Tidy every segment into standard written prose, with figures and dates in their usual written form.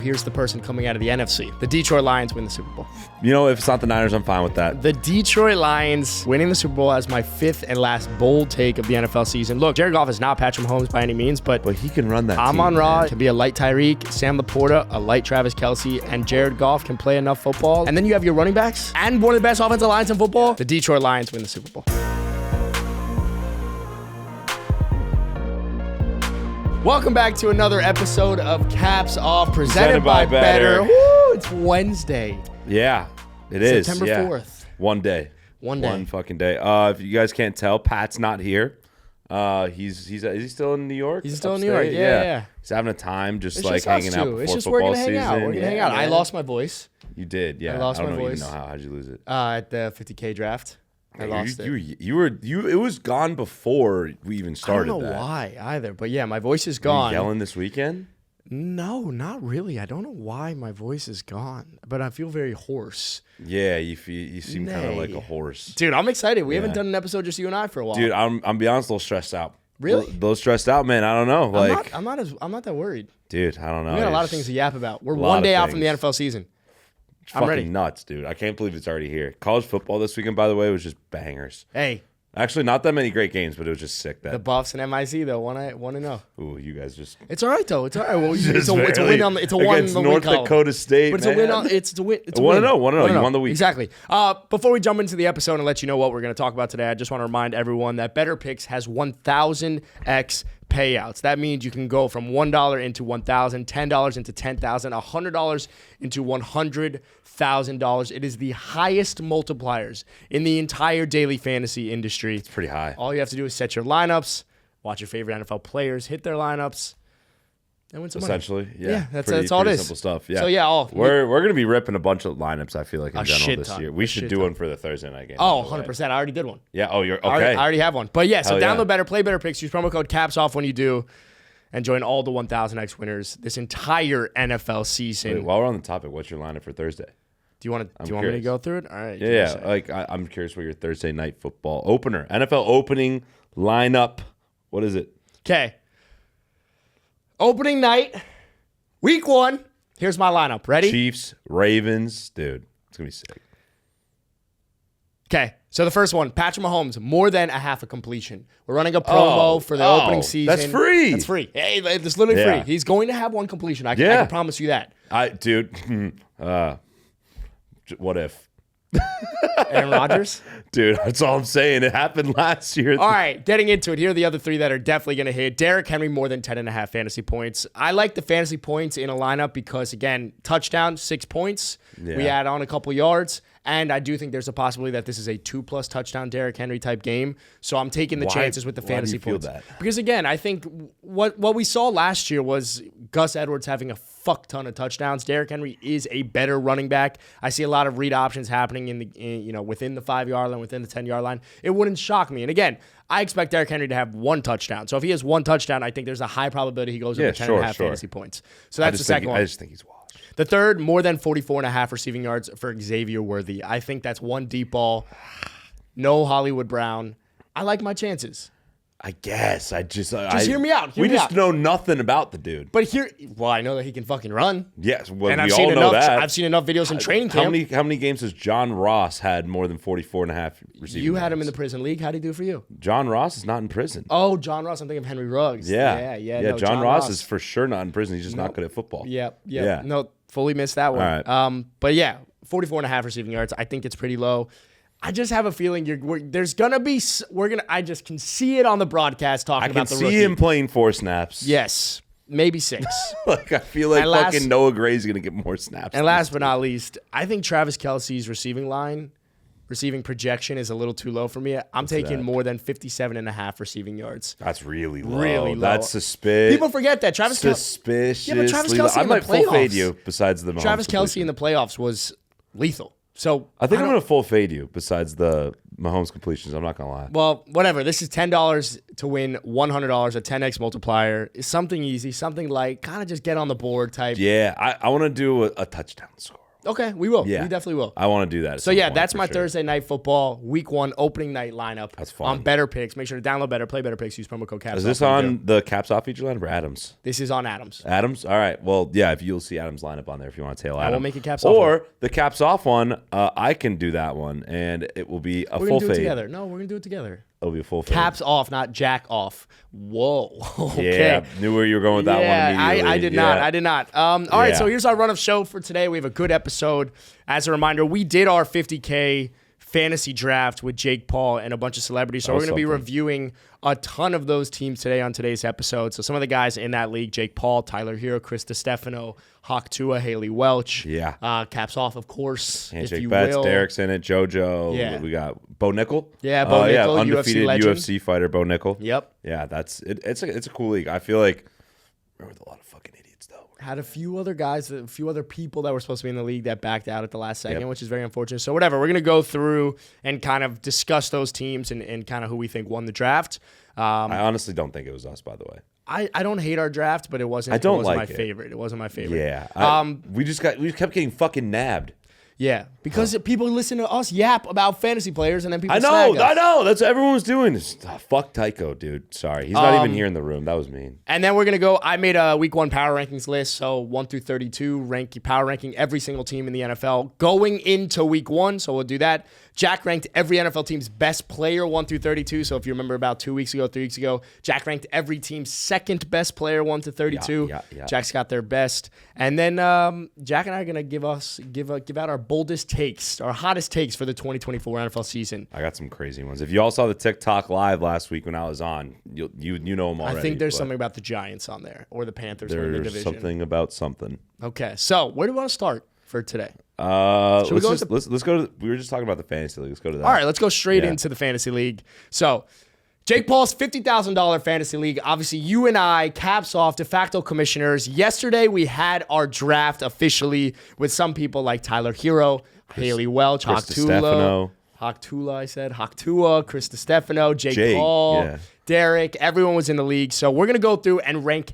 Here's the person coming out of the NFC. The Detroit Lions win the Super Bowl. You know, if it's not the Niners, I'm fine with that. The Detroit Lions winning the Super Bowl as my fifth and last bold take of the NFL season. Look, Jared Goff is not Patrick Mahomes by any means, but he can run that team. Amon-Ra can be a light Tyreek, Sam Laporta, a light Travis Kelce, and Jared Goff can play enough football. And then you have your running backs and one of the best offensive lines in football. The Detroit Lions win the Super Bowl. Welcome back to another episode of Caps Off, presented by Better. Woo, it's Wednesday. Yeah, it is. September 4th. One day. One fucking day. If you guys can't tell, Pat's not here. Is he still in New York? He's still in New York. Yeah. He's having a time, just it's like just hanging out before it's just football we're gonna season. We're gonna hang out. I lost my voice. You did, yeah. I lost my don't voice. even know how. How'd you lose it? At the 50K draft. I lost it. It was gone before we even started. I don't know why either, but yeah, my voice is gone. Were you yelling this weekend? No, not really. I don't know why my voice is gone, but I feel very hoarse. Yeah, you seem kind of like a horse. Dude, I'm excited. We haven't done an episode just you and I for a while. Dude, I'm be honest, a little stressed out. Really? A little stressed out, man. I don't know. I'm not that worried. Dude, I don't know. We got a lot of things to yap about. We're one day out from the NFL season. It's fucking nuts, dude. I can't believe it's already here. College football this weekend, by the way, was just bangers. Hey. Actually, not that many great games, but it was just sick. The Buffs and MIC, though, 1-0. Ooh, you guys just... It's all right, though. It's all right. Well, it's a win on the... It's a one in the North week Dakota State, but it's a win on... It's a win. It's a 1-0. You won the week. Exactly. Before we jump into the episode and let you know what we're going to talk about today, I just want to remind everyone that Better Picks has 1,000x payouts. That means you can go from $1 into $1,000, $10 into $10,000, $100 into $100,000. It is the highest multipliers in the entire daily fantasy industry. It's pretty high. All you have to do is set your lineups, watch your favorite NFL players, hit their lineups, and win some money. Essentially, yeah. That's all it is. Simple stuff. Yeah. So yeah, we're gonna be ripping a bunch of lineups. I feel like in general shit this ton. year. We should do one for the Thursday night game. Oh, 100%. I already did one. Yeah. Oh, you're okay. I already have one. But yeah, so Hell download Better, play Better Picks, use promo code CAPSOFF when you do, and join all the 1,000x winners this entire NFL season. Wait, while we're on the topic, what's your lineup for Thursday? Do you want me to go through it? All right. Yeah. Like I'm curious what your Thursday night football opener, NFL opening lineup. What is it? Okay. Opening night, week 1. Here's my lineup. Ready? Chiefs, Ravens, dude. It's gonna be sick. Okay. So the first one, Patrick Mahomes, more than a half a completion. We're running a promo for the opening season. That's free. That's free. Hey, it's literally free. He's going to have one completion. I can promise you that. What if? Aaron Rodgers? Dude, that's all I'm saying. It happened last year. All right, getting into it. Here are the other three that are definitely going to hit. Derrick Henry, more than 10.5 fantasy points. I like the fantasy points in a lineup because, again, touchdown, 6 points. Yeah. We add on a couple yards. And I do think there's a possibility that this is a 2+ touchdown Derrick Henry type game. So I'm taking the chances with the fantasy points. That? Because again, I think what we saw last year was Gus Edwards having a fuck ton of touchdowns. Derrick Henry is a better running back. I see a lot of read options happening within the 5-yard line, within the 10-yard line. It wouldn't shock me. And again, I expect Derrick Henry to have one touchdown. So if he has one touchdown, I think there's a high probability he goes over 10.5 fantasy points. So that's the second one. I just think he's washed. The third, more than 44.5 receiving yards for Xavier Worthy. I think that's one deep ball. No Hollywood Brown. I like my chances. I guess. Just hear me out. We just know nothing about the dude. But I know that he can fucking run. Yes, well, and we all know that. I've seen enough videos in training camp. How many games has John Ross had more than 44.5 receiving You had yards? him in the prison league. How'd he do for you? John Ross is not in prison. Oh, John Ross. I'm thinking of Henry Ruggs. Yeah. No, John Ross is for sure not in prison. He's just not good at football. Yeah. No, fully missed that one. All right. But yeah, 44.5 receiving yards. I think it's pretty low. I just have a feeling there's gonna be. I just can see it on the broadcast talking about the rookie. I can see him playing 4 snaps. Yes, maybe 6. Like I feel like fucking Noah Gray's gonna get more snaps. And last but not least, I think Travis Kelce's receiving projection is a little too low for me. I'm taking more than 57.5 receiving yards. That's really low. Really low. That's suspicious. People forget that Travis suspicious. Yeah, but Travis Kelce I in the might full playoffs. fade you. Besides the Mahomes Travis Kelce completion. in the playoffs was lethal. So I think I'm going to full fade you besides the Mahomes completions. I'm not going to lie. Well, whatever. This is $10 to win $100, a 10x multiplier. It's something easy, something like kind of just get on the board type. Yeah, I want to do a touchdown score. Okay, we will. Yeah. We definitely will. I want to do that. At So some yeah, point, that's my sure. Thursday night football week 1 opening night lineup. That's fun. On Better Picks. Make sure to download Better, play Better Picks, use promo code CAPS. Is this on the Caps Off feature lineup or Adams? This is on Adams. Adams? All right. Well, yeah, if you'll see Adams lineup on there if you want to tail Adam. I will make it Caps Off. Or the Caps Off one, I can do that one, and it will be a We're full going to do it fade. together. No, we're going to do it together. It'll be a full fade. Caps off, not jack off. Whoa. Okay. Yeah, knew where you were going with that one immediately. I did not. I did not. All right, Yeah. so here's our run of show for today. We have a good episode. As a reminder, we did our 50K fantasy draft with Jake Paul and a bunch of celebrities. So we're going to be reviewing a ton of those teams today on today's episode. So some of the guys in that league, Jake Paul, Tyler Hero, Chris DiStefano, Hawk Tua, Haley Welch. Yeah. Caps off, of course. Handshake if you bets, will. Derek's in it, JoJo. Yeah. We got Bo Nickel. Yeah, Bo Nickel, undefeated UFC legend. UFC fighter Bo Nickel. Yep. Yeah, that's it. It's a cool league. I feel like we're with a lot of fucking idiots though. Had a few other guys, a few other people that were supposed to be in the league that backed out at the last second, which is very unfortunate. So whatever, we're going to go through and kind of discuss those teams and kind of who we think won the draft. I honestly don't think it was us, by the way. I don't hate our draft, but it wasn't. I don't it wasn't like my it. favorite. It wasn't my favorite. Yeah. We kept getting fucking nabbed. Yeah, because people listen to us yap about fantasy players, and then people. I snag us. know. That's what everyone was doing. Fuck Tycho, dude. Sorry, he's not even here in the room. That was mean. And then we're gonna go. I made a week 1 power rankings list, so 1 through 32 power ranking every single team in the NFL going into week 1. So we'll do that. Jack ranked every NFL team's best player 1 through 32. So if you remember about 2 weeks ago, 3 weeks ago, Jack ranked every team's second best player 1 to 32. Yeah. Jack's got their best, and then Jack and I are gonna give out our boldest takes, our hottest takes for the 2024 NFL season. I got some crazy ones. If you all saw the TikTok live last week when I was on, you know them already. I think there's something about the Giants on there or the Panthers winning the There's division. something about something. Okay, so where do we want to start for today? Let's go to. We were just talking about the fantasy league. Let's go to that. All right, let's go straight into the fantasy league. So, Jake Paul's $50,000 fantasy league. Obviously, you and I, caps off, de facto commissioners. Yesterday, we had our draft officially with some people like Tyler Hero, Haley Welch, Hawk Tua, Chris DiStefano, Jake Paul, Derek. Everyone was in the league. So we're going to go through and rank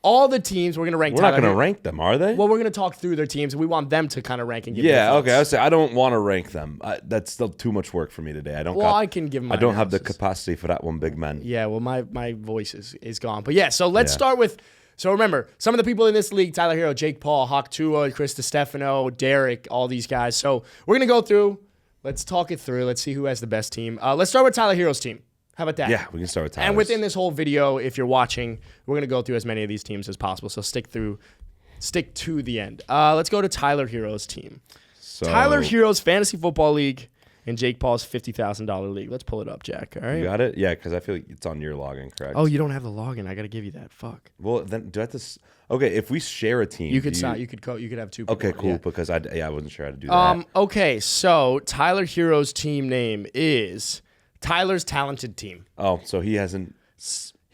all the teams. We're going to rank. We're not going to rank them, are they? Well, we're going to talk through their teams. We want them to kind of rank and give Yeah, okay. I would say I don't want to rank them. That's still too much work for me today. I can give them my I don't have the analysis. capacity for that one, big man. Yeah, well, my voice is gone. But yeah, so let's start with. So remember, some of the people in this league: Tyler Hero, Jake Paul, Hawk Tua, Chris DiStefano, Derek, all these guys. So we're gonna go through. Let's talk it through. Let's see who has the best team. Let's start with Tyler Hero's team. How about that? Yeah, we can start with Tyler's. And within this whole video, if you're watching, we're gonna go through as many of these teams as possible. So stick to the end. Let's go to Tyler Hero's team. So, Tyler Hero's fantasy football league and Jake Paul's $50,000 league. Let's pull it up, Jack. All right. You got it? Yeah, because I feel like it's on your login, correct? Oh, you don't have the login. I got to give you that. Fuck. Well, then do I have to? Okay, if we share a team, You could you could have two people. Okay, cool. Yeah. Because I wasn't sure how to do that. Okay, so Tyler Hero's team name is Tyler's Talented Team. Oh, so he hasn't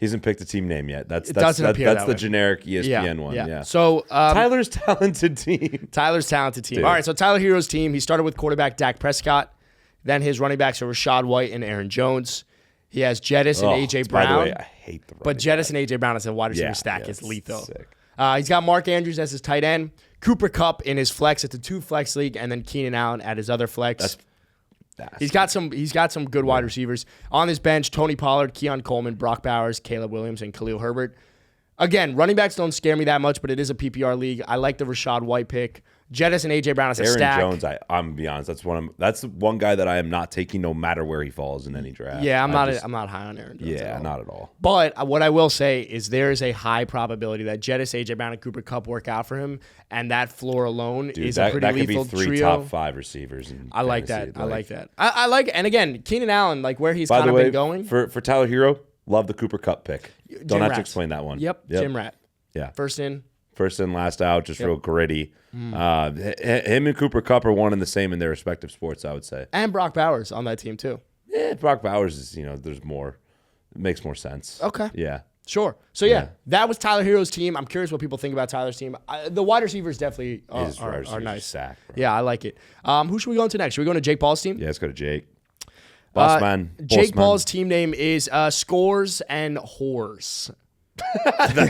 picked a team name yet. That's appear the that way. generic ESPN one. Yeah. So Tyler's Talented Team. Tyler's Talented Team. Dude. All right, so Tyler Hero's team. He started with quarterback Dak Prescott. Then his running backs are Rashad White and Aaron Jones. He has Jettis and A.J. Brown. By the way, I hate the running But Jettis and A.J. Brown as a wide receiver stack is it's lethal. sick. He's got Mark Andrews as his tight end, Cooper Kupp in his flex at the 2-flex league, and then Keenan Allen at his other flex. He's got some good wide receivers. On his bench, Tony Pollard, Keon Coleman, Brock Bowers, Caleb Williams, and Khalil Herbert. Again, running backs don't scare me that much, but it is a PPR league. I like the Rashad White pick. Jettis and A.J. Brown as a stack. Aaron Jones, I'm gonna be honest, that's one guy that I am not taking no matter where he falls in any draft. Yeah, I'm not high on Aaron Jones. Yeah, not at all. But what I will say is there is a high probability that Jettis, A.J. Brown, and Cooper Kupp work out for him, and that floor alone is a pretty lethal could be 3 trio. top 5 receivers. I like that. I like that. I like, and again, Keenan Allen, like where he's kind of been going. For Tyler Hero, love the Cooper Kupp pick. Don't have to explain that one. Yep. Jim Rat. Yeah. First in, last out, just real gritty. Him and Cooper Kupp are one and the same in their respective sports, I would say. And Brock Bowers on that team too. Yeah, Brock Bowers is, there's more. It makes more sense. Okay. Yeah. Sure. So that was Tyler Hero's team. I'm curious what people think about Tyler's team. The wide receivers definitely are nice. Sack, yeah, I like it. Who should we go into next? Should we go into Jake Paul's team? Yeah, let's go to Jake. Boss man. Jake Paul's team name is Scores and Whores.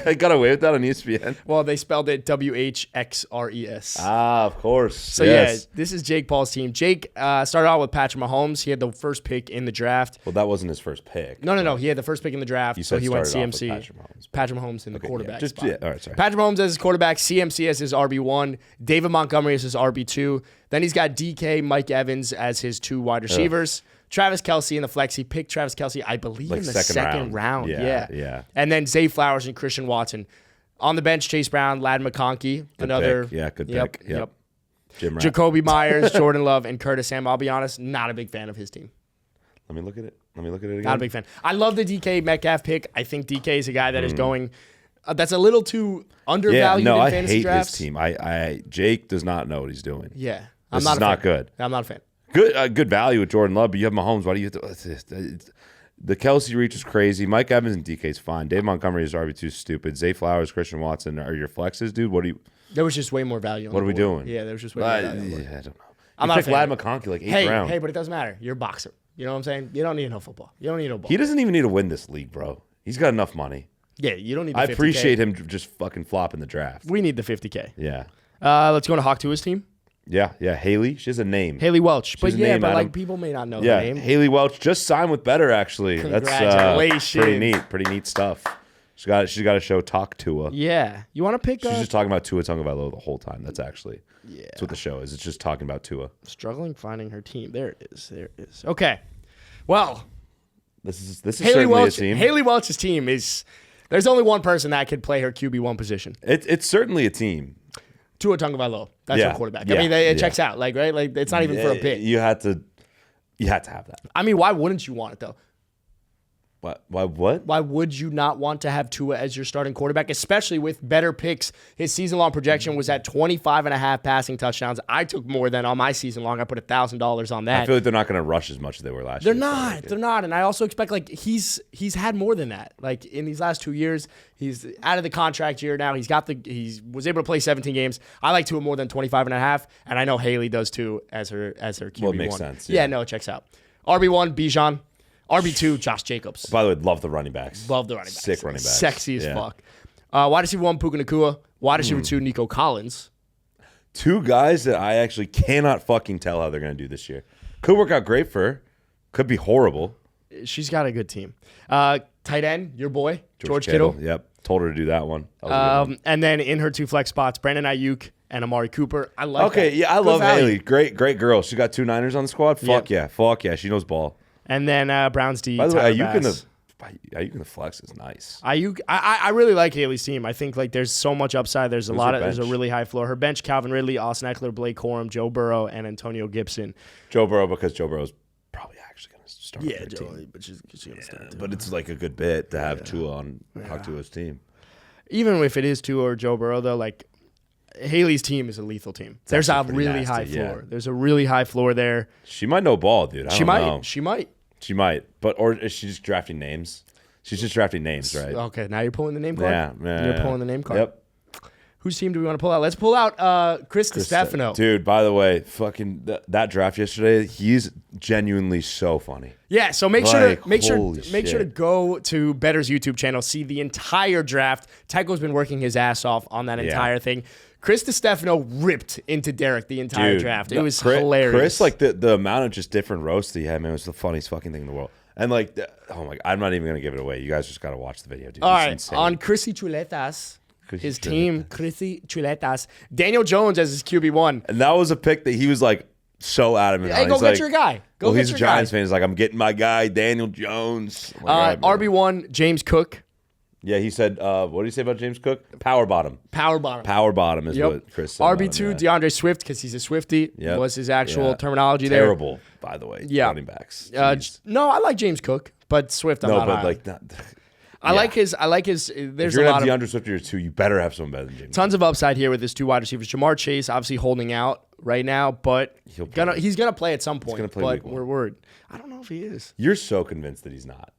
I got away with that on ESPN. Well, they spelled it WHXRES. Ah, of course. So, yeah, this is Jake Paul's team. Jake started out with Patrick Mahomes. He had the first pick in the draft. Well, that wasn't his first pick. No. He had the first pick in the draft. You said so he went started off CMC. with Patrick Mahomes in the quarterback spot. Yeah. All right, sorry. Patrick Mahomes as his quarterback, CMC as his RB1, David Montgomery as his RB2. Then he's got DK, Mike Evans as his 2 wide receivers. Travis Kelce in the flex. He picked Travis Kelce, I believe, like in the second round. Yeah. And then Zay Flowers and Christian Watson. On the bench, Chase Brown, Lad McConkey, another. Pick. Yeah, good pick. Yep. Jim Rat. Jacoby Myers, Jordan Love, and Curtis Samuel. I'll be honest, not a big fan of his team. Let me look at it. Again. Not a big fan. I love the DK Metcalf pick. I think DK is a guy that is going. That's a little too undervalued in fantasy drafts. This team. Jake does not know what he's doing. Yeah, this is not good. I'm not a fan. Good value with Jordan Love, but you have Mahomes. Why do you have to? The Kelce reach is crazy. Mike Evans and DK is fine. Dave Montgomery is RB2 stupid. Zay Flowers, Christian Watson are your flexes, dude. What do you? There was just way more value. What are we doing? Yeah, there was just way more value. I don't know. I'm not a fan. Lad McConkey like 8th round. Hey, but it doesn't matter. You're a boxer. You know what I'm saying? You don't need no football. You don't need no ball. He doesn't even need to win this league, bro. He's got enough money. Yeah, you don't need the I 50K. appreciate him just fucking flopping the draft. We need the 50K. Yeah. Let's go to Hawk Tua's team. Yeah. Haley. She has a name. Haley Welch. But like people may not know the name. Haley Welch just signed with Better, actually. Congratulations. That's pretty neat stuff. She's got to show Talk Tua. Yeah. You want to pick She's just talking about Tua Tagovailoa the whole time. That's actually that's what the show is. It's just talking about Tua. Struggling finding her team. There it is. Okay. Well, this is Haley Welch, a team. Haley Welch's team is there's only one person that could play her QB1 position. It's certainly a team. Tua Tagovailoa. That's her quarterback. I mean, it checks out. Like, right? Like, it's not even for a pick. You had to have that. I mean, why wouldn't you want it though? Why what? Why would you not want to have Tua as your starting quarterback, especially with better picks? His season-long projection was at 25.5 passing touchdowns. I took more than on my season-long. I put $1,000 on that. I feel like they're not going to rush as much as they were last year. They're not. And I also expect, like, he's had more than that. Like, in these last 2 years, he's out of the contract year now. He was able to play 17 games. I like Tua more than 25.5, and I know Haley does too as her QB1. Well, it makes sense. Yeah, no, it checks out. RB1, Bijan. RB2, Josh Jacobs. By the way, love the running backs. Love the running backs. Sick running backs. Sexy as fuck. Wide receiver 1, Puka Nacua. Wide receiver 2, Nico Collins. 2 guys that I actually cannot fucking tell how they're going to do this year. Could work out great for her. Could be horrible. She's got a good team. Tight end, your boy, George Kittle. Yep. Told her to do that one. And then in her 2 flex spots, Brandon Ayuk and Amari Cooper. I like that. Yeah, I love Haley. Great girl. She got 2 Niners on the squad. Fuck yeah. She knows ball. And then Browns D. By the way, Ayuk in the flex is nice. Ayuk, I really like Haley's team. I think like there's so much upside. There's a really high floor. Her bench: Calvin Ridley, Austin Eckler, Blake Corum, Joe Burrow, and Antonio Gibson. Joe Burrow because Joe Burrow's probably actually going to start. Yeah, but she's going to start. But it's like a good bit to have Tua on Tua's team. Even if it is Tua or Joe Burrow, though, like Haley's team is a lethal team. There's a really high floor. Yeah. There's a really high floor there. She might know ball, dude. I don't know. She might. Or is she just drafting names? She's just drafting names, right? Okay, now you're pulling the name card? Yeah. You're pulling the name card? Yep. Whose team do we want to pull out? Let's pull out Chris DiStefano. Dude, by the way, fucking that draft yesterday, he's genuinely so funny. Yeah, so make sure to go to Better's YouTube channel, see the entire draft. Tycho's been working his ass off on that entire thing. Chris DiStefano ripped into Derek the entire draft. It was hilarious. Chris, like the amount of just different roasts he had, man, was the funniest fucking thing in the world. And like, oh my, I'm not even gonna give it away. You guys just gotta watch the video, dude. All right, on Chrissy Chuletas. His team, Chrissy Chuletas. Daniel Jones as his QB1. And that was a pick that he was like so adamant. Hey, go get your guy. He's a Giants fan. He's like, I'm getting my guy, Daniel Jones. RB1, James Cook. Yeah, he said, what did he say about James Cook? Power bottom. Power bottom. Power bottom is what Chris said. RB2, DeAndre Swift, because he's a Swiftie, was his actual terminology there. Terrible, by the way, running backs. No, I like James Cook, but Swift, I'm not high. I like his. There's if you're a lot of DeAndre Swift or 2. You better have someone better than James. Tons of upside here with his 2 wide receivers. Jamar Chase obviously holding out right now, but he's gonna play at some point. He's gonna play but we're worried. I don't know if he is. You're so convinced that he's not,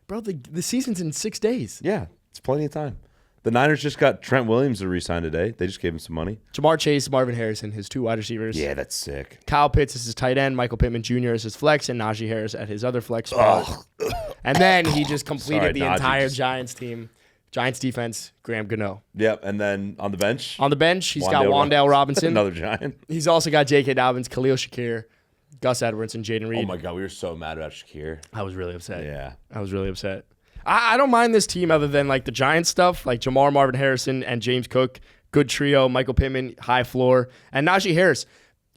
bro. The season's in 6 days. Yeah, it's plenty of time. The Niners just got Trent Williams to re-sign today. They just gave him some money. Jamar Chase, Marvin Harrison, his 2 wide receivers. Yeah, that's sick. Kyle Pitts is his tight end. Michael Pittman Jr. is his flex, and Najee Harris at his other flex spot. And then he just completed the entire Giants team. Giants defense, Graham Gano. Yep. And then on the bench? On the bench, he's got Wan'Dale Robinson. Another Giant. He's also got J.K. Dobbins, Khalil Shakir, Gus Edwards, and Jaden Reed. Oh, my God. We were so mad about Shakir. I was really upset. Yeah. I was really upset. I don't mind this team other than like the Giants stuff, like Jamar Marvin Harrison and James Cook. Good trio. Michael Pittman, high floor. And Najee Harris.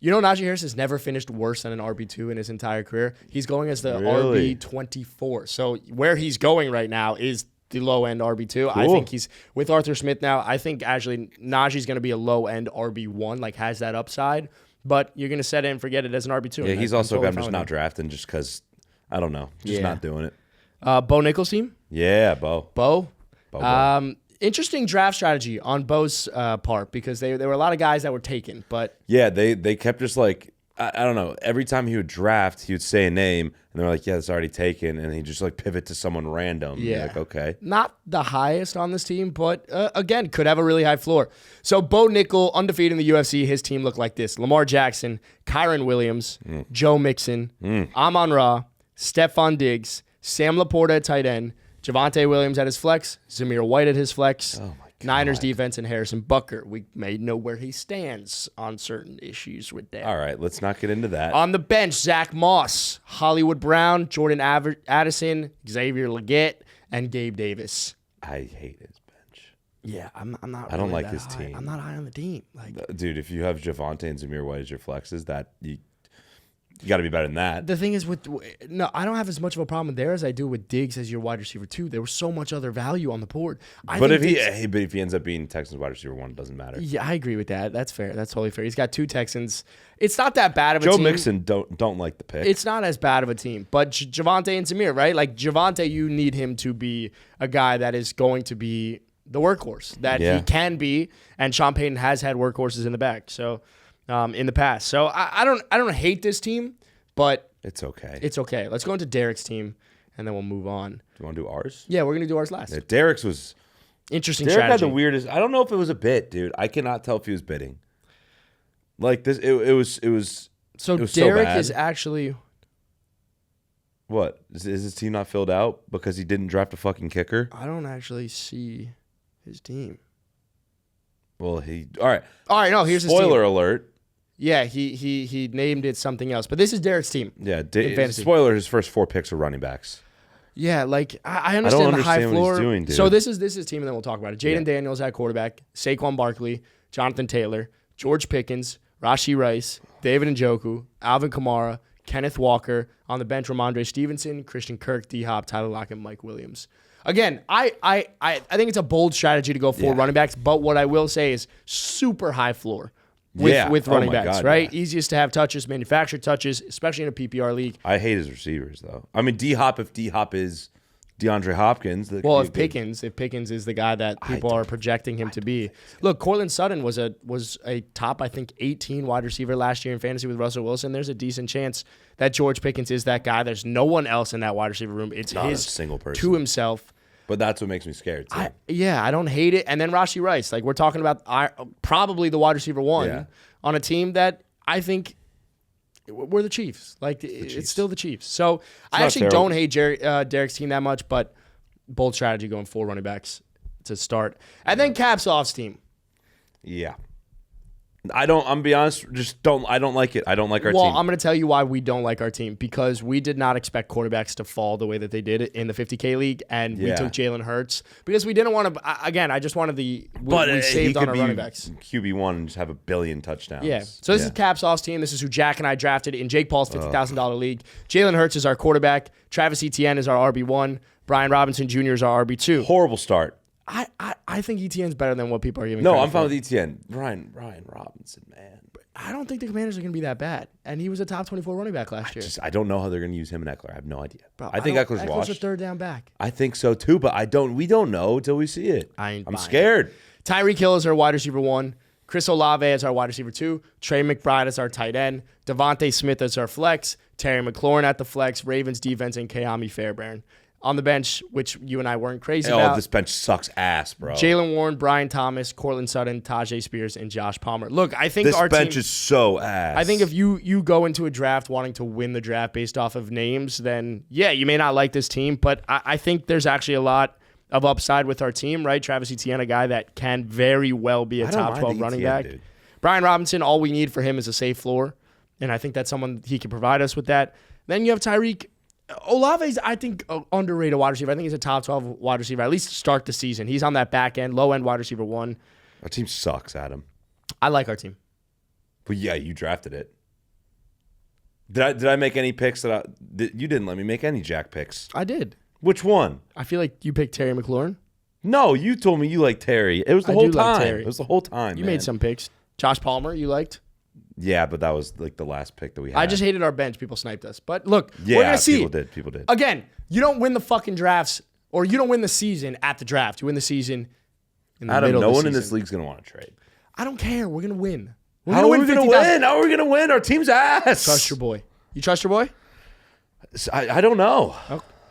You know, Najee Harris has never finished worse than an RB2 in his entire career. He's going as the RB24. So where he's going right now is the low-end RB2. Cool. I think he's with Arthur Smith now. I think actually Najee's going to be a low-end RB1, like has that upside. But you're going to set it and forget it as an RB2. Yeah, he's also I'm just not drafting just because, I don't know, just not doing it. Bo Nichols' team? Yeah, Bo. Bo. Interesting draft strategy on Bo's part because there were a lot of guys that were taken, but yeah, they kept just like I don't know. Every time he would draft, he would say a name, and they're like, "Yeah, it's already taken," and he just like pivot to someone random. Yeah, like okay, not the highest on this team, but again, could have a really high floor. So Bo Nickel, undefeated in the UFC, his team looked like this: Lamar Jackson, Kyron Williams, Joe Mixon, Amon-Ra, Stephon Diggs, Sam Laporta at tight end. Javonte Williams at his flex, Zamir White at his flex, oh my God. Niners defense, and Harrison Butker. We may know where he stands on certain issues with that. All right, let's not get into that. On the bench, Zach Moss, Hollywood Brown, Jordan Addison, Xavier Legette, and Gabe Davis. I hate his bench. Yeah, I'm not. I don't really like his team. I'm not high on the team. Like, dude, if you have Javonte and Zamir White as your flexes, that you got to be better than that. The thing is I don't have as much of a problem there as I do with Diggs as your wide receiver 2. There was so much other value on the board. But if he ends up being Texans wide receiver 1, it doesn't matter. Yeah, I agree with that. That's fair. That's totally fair. He's got 2 Texans. It's not that bad of a team. Joe Mixon don't like the pick. It's not as bad of a team. But Javonte and Zamir, right? Like Javonte, you need him to be a guy that is going to be the workhorse that he can be, and Sean Payton has had workhorses in the back. So in the past. So I don't hate this team, but it's okay. It's okay. Let's go into Derek's team, and then we'll move on. Do you want to do ours? Yeah, we're going to do ours last. Yeah, Derek's was... Interesting Derek strategy. had the weirdest... I don't know if it was a bit, dude. I cannot tell if he was bidding. Like, this, it was So it was Derek so is actually... What? Is his team not filled out because he didn't draft a fucking kicker? I don't actually see his team. Well, All right, no, here's his team. Spoiler alert. Yeah, he named it something else. But this is Derek's team. Yeah, spoiler, his first 4 picks are running backs. Yeah, like I understand the high floor. What he's doing, dude. So this is his team, and then we'll talk about it. Jaden Daniels at quarterback, Saquon Barkley, Jonathan Taylor, George Pickens, Rashee Rice, David Njoku, Alvin Kamara, Kenneth Walker. On the bench, Ramondre Stevenson, Christian Kirk, D-Hop, Tyler Lockett, Mike Williams. Again, I think it's a bold strategy to go for running backs, but what I will say is super high floor. With running backs, right? Yeah. Easiest to have touches, manufactured touches, especially in a PPR league. I hate his receivers, though. I mean, if D-Hop is DeAndre Hopkins. If Pickens is the guy that people are projecting him to be. Look, Cortland Sutton was a top, I think, 18 wide receiver last year in fantasy with Russell Wilson. There's a decent chance that George Pickens is that guy. There's no one else in that wide receiver room. It's not his a single person to himself. But that's what makes me scared, too. I don't hate it. And then Rashee Rice. Like, we're talking about probably the wide receiver 1 on a team that I think we're the Chiefs. Like, it's still the Chiefs. So I actually don't hate Derek's team that much, but bold strategy going 4 running backs to start. And then Capsoff's team. Yeah. I'm gonna be honest, I don't like it. I don't like our team. Well, I'm gonna tell you why we don't like our team, because we did not expect quarterbacks to fall the way that they did in the 50K league, and we took Jalen Hurts because we didn't want to. Again, I just wanted we saved on our running backs. QB1 and just have 1 billion touchdowns. Yeah. So this is Capsoff's team. This is who Jack and I drafted in Jake Paul's $50,000 league. Jalen Hurts is our quarterback. Travis Etienne is our RB1. Brian Robinson Jr. is our RB2. Horrible start. I think Etienne's better than what people are giving. No, I'm fine with Etienne. Ryan Robinson, man. I don't think the Commanders are going to be that bad. And he was a top 24 running back last year. I don't know how they're going to use him and Eckler. I have no idea. Bro, I think Eckler's washed. Eckler's a third down back. I think so too, but we don't know until we see it. I'm scared. Tyreek Hill is our wide receiver 1. Chris Olave is our wide receiver 2. Trey McBride is our tight end. Devontae Smith is our flex. Terry McLaurin at the flex. Ravens defense, and Keami Fairbairn. On the bench, which you and I weren't crazy about. This bench sucks ass, bro. Jaylen Warren, Brian Thomas, Cortland Sutton, Tajay Spears, and Josh Palmer. Look, I think our bench is so ass. I think if you go into a draft wanting to win the draft based off of names, then you may not like this team, but I think there's actually a lot of upside with our team, right? Travis Etienne, a guy that can very well be a I don't top mind 12 the running ETN, back. dude. Brian Robinson, all we need for him is a safe floor, and I think that's someone he can provide us with that. Then you have Tyreek. Olave's, I think, an underrated wide receiver. I think he's a top 12 wide receiver, at least to start the season. He's on that back end, low-end wide receiver 1. Our team sucks, Adam. I like our team. But yeah, you drafted it. Did I make any picks you didn't let me make any Jack picks? I did. Which one? I feel like you picked Terry McLaurin. No, you told me you liked Terry. It was the whole time. Terry. It was the whole time. You made some picks. Josh Palmer, you liked? Yeah, but that was like the last pick that we had. I just hated our bench. People sniped us. But look, we're going to see. People did. Again, you don't win the fucking drafts, or you don't win the season at the draft. You win the season in the middle of the season. No one in this league's going to want to trade. I don't care. We're going to win. How are we going to win? How are we going to win? Our team's ass. Trust your boy. You trust your boy? I don't know.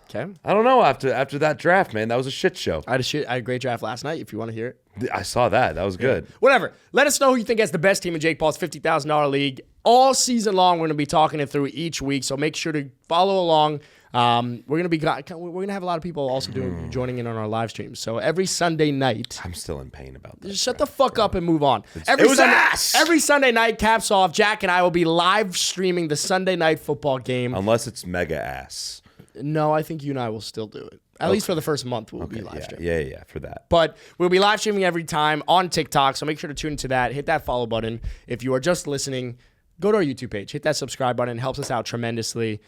Okay. I don't know after that draft, man. That was a shit show. I had a great draft last night, if you want to hear it. I saw that. That was good. Whatever. Let us know who you think has the best team in Jake Paul's $50,000 league. All season long, we're going to be talking it through each week, so make sure to follow along. We're going to have a lot of people also joining in on our live streams. So every Sunday night, I'm still in pain about this. just shut the fuck up and move on. Ass. Every Sunday night caps off. Jack and I will be live streaming the Sunday night football game. Unless it's mega ass. No, I think you and I will still do it. At least for the first month, we'll be live streaming. Yeah, for that. But we'll be live streaming every time on TikTok, so make sure to tune into that. Hit that follow button. If you are just listening, go to our YouTube page. Hit that subscribe button. It helps us out tremendously.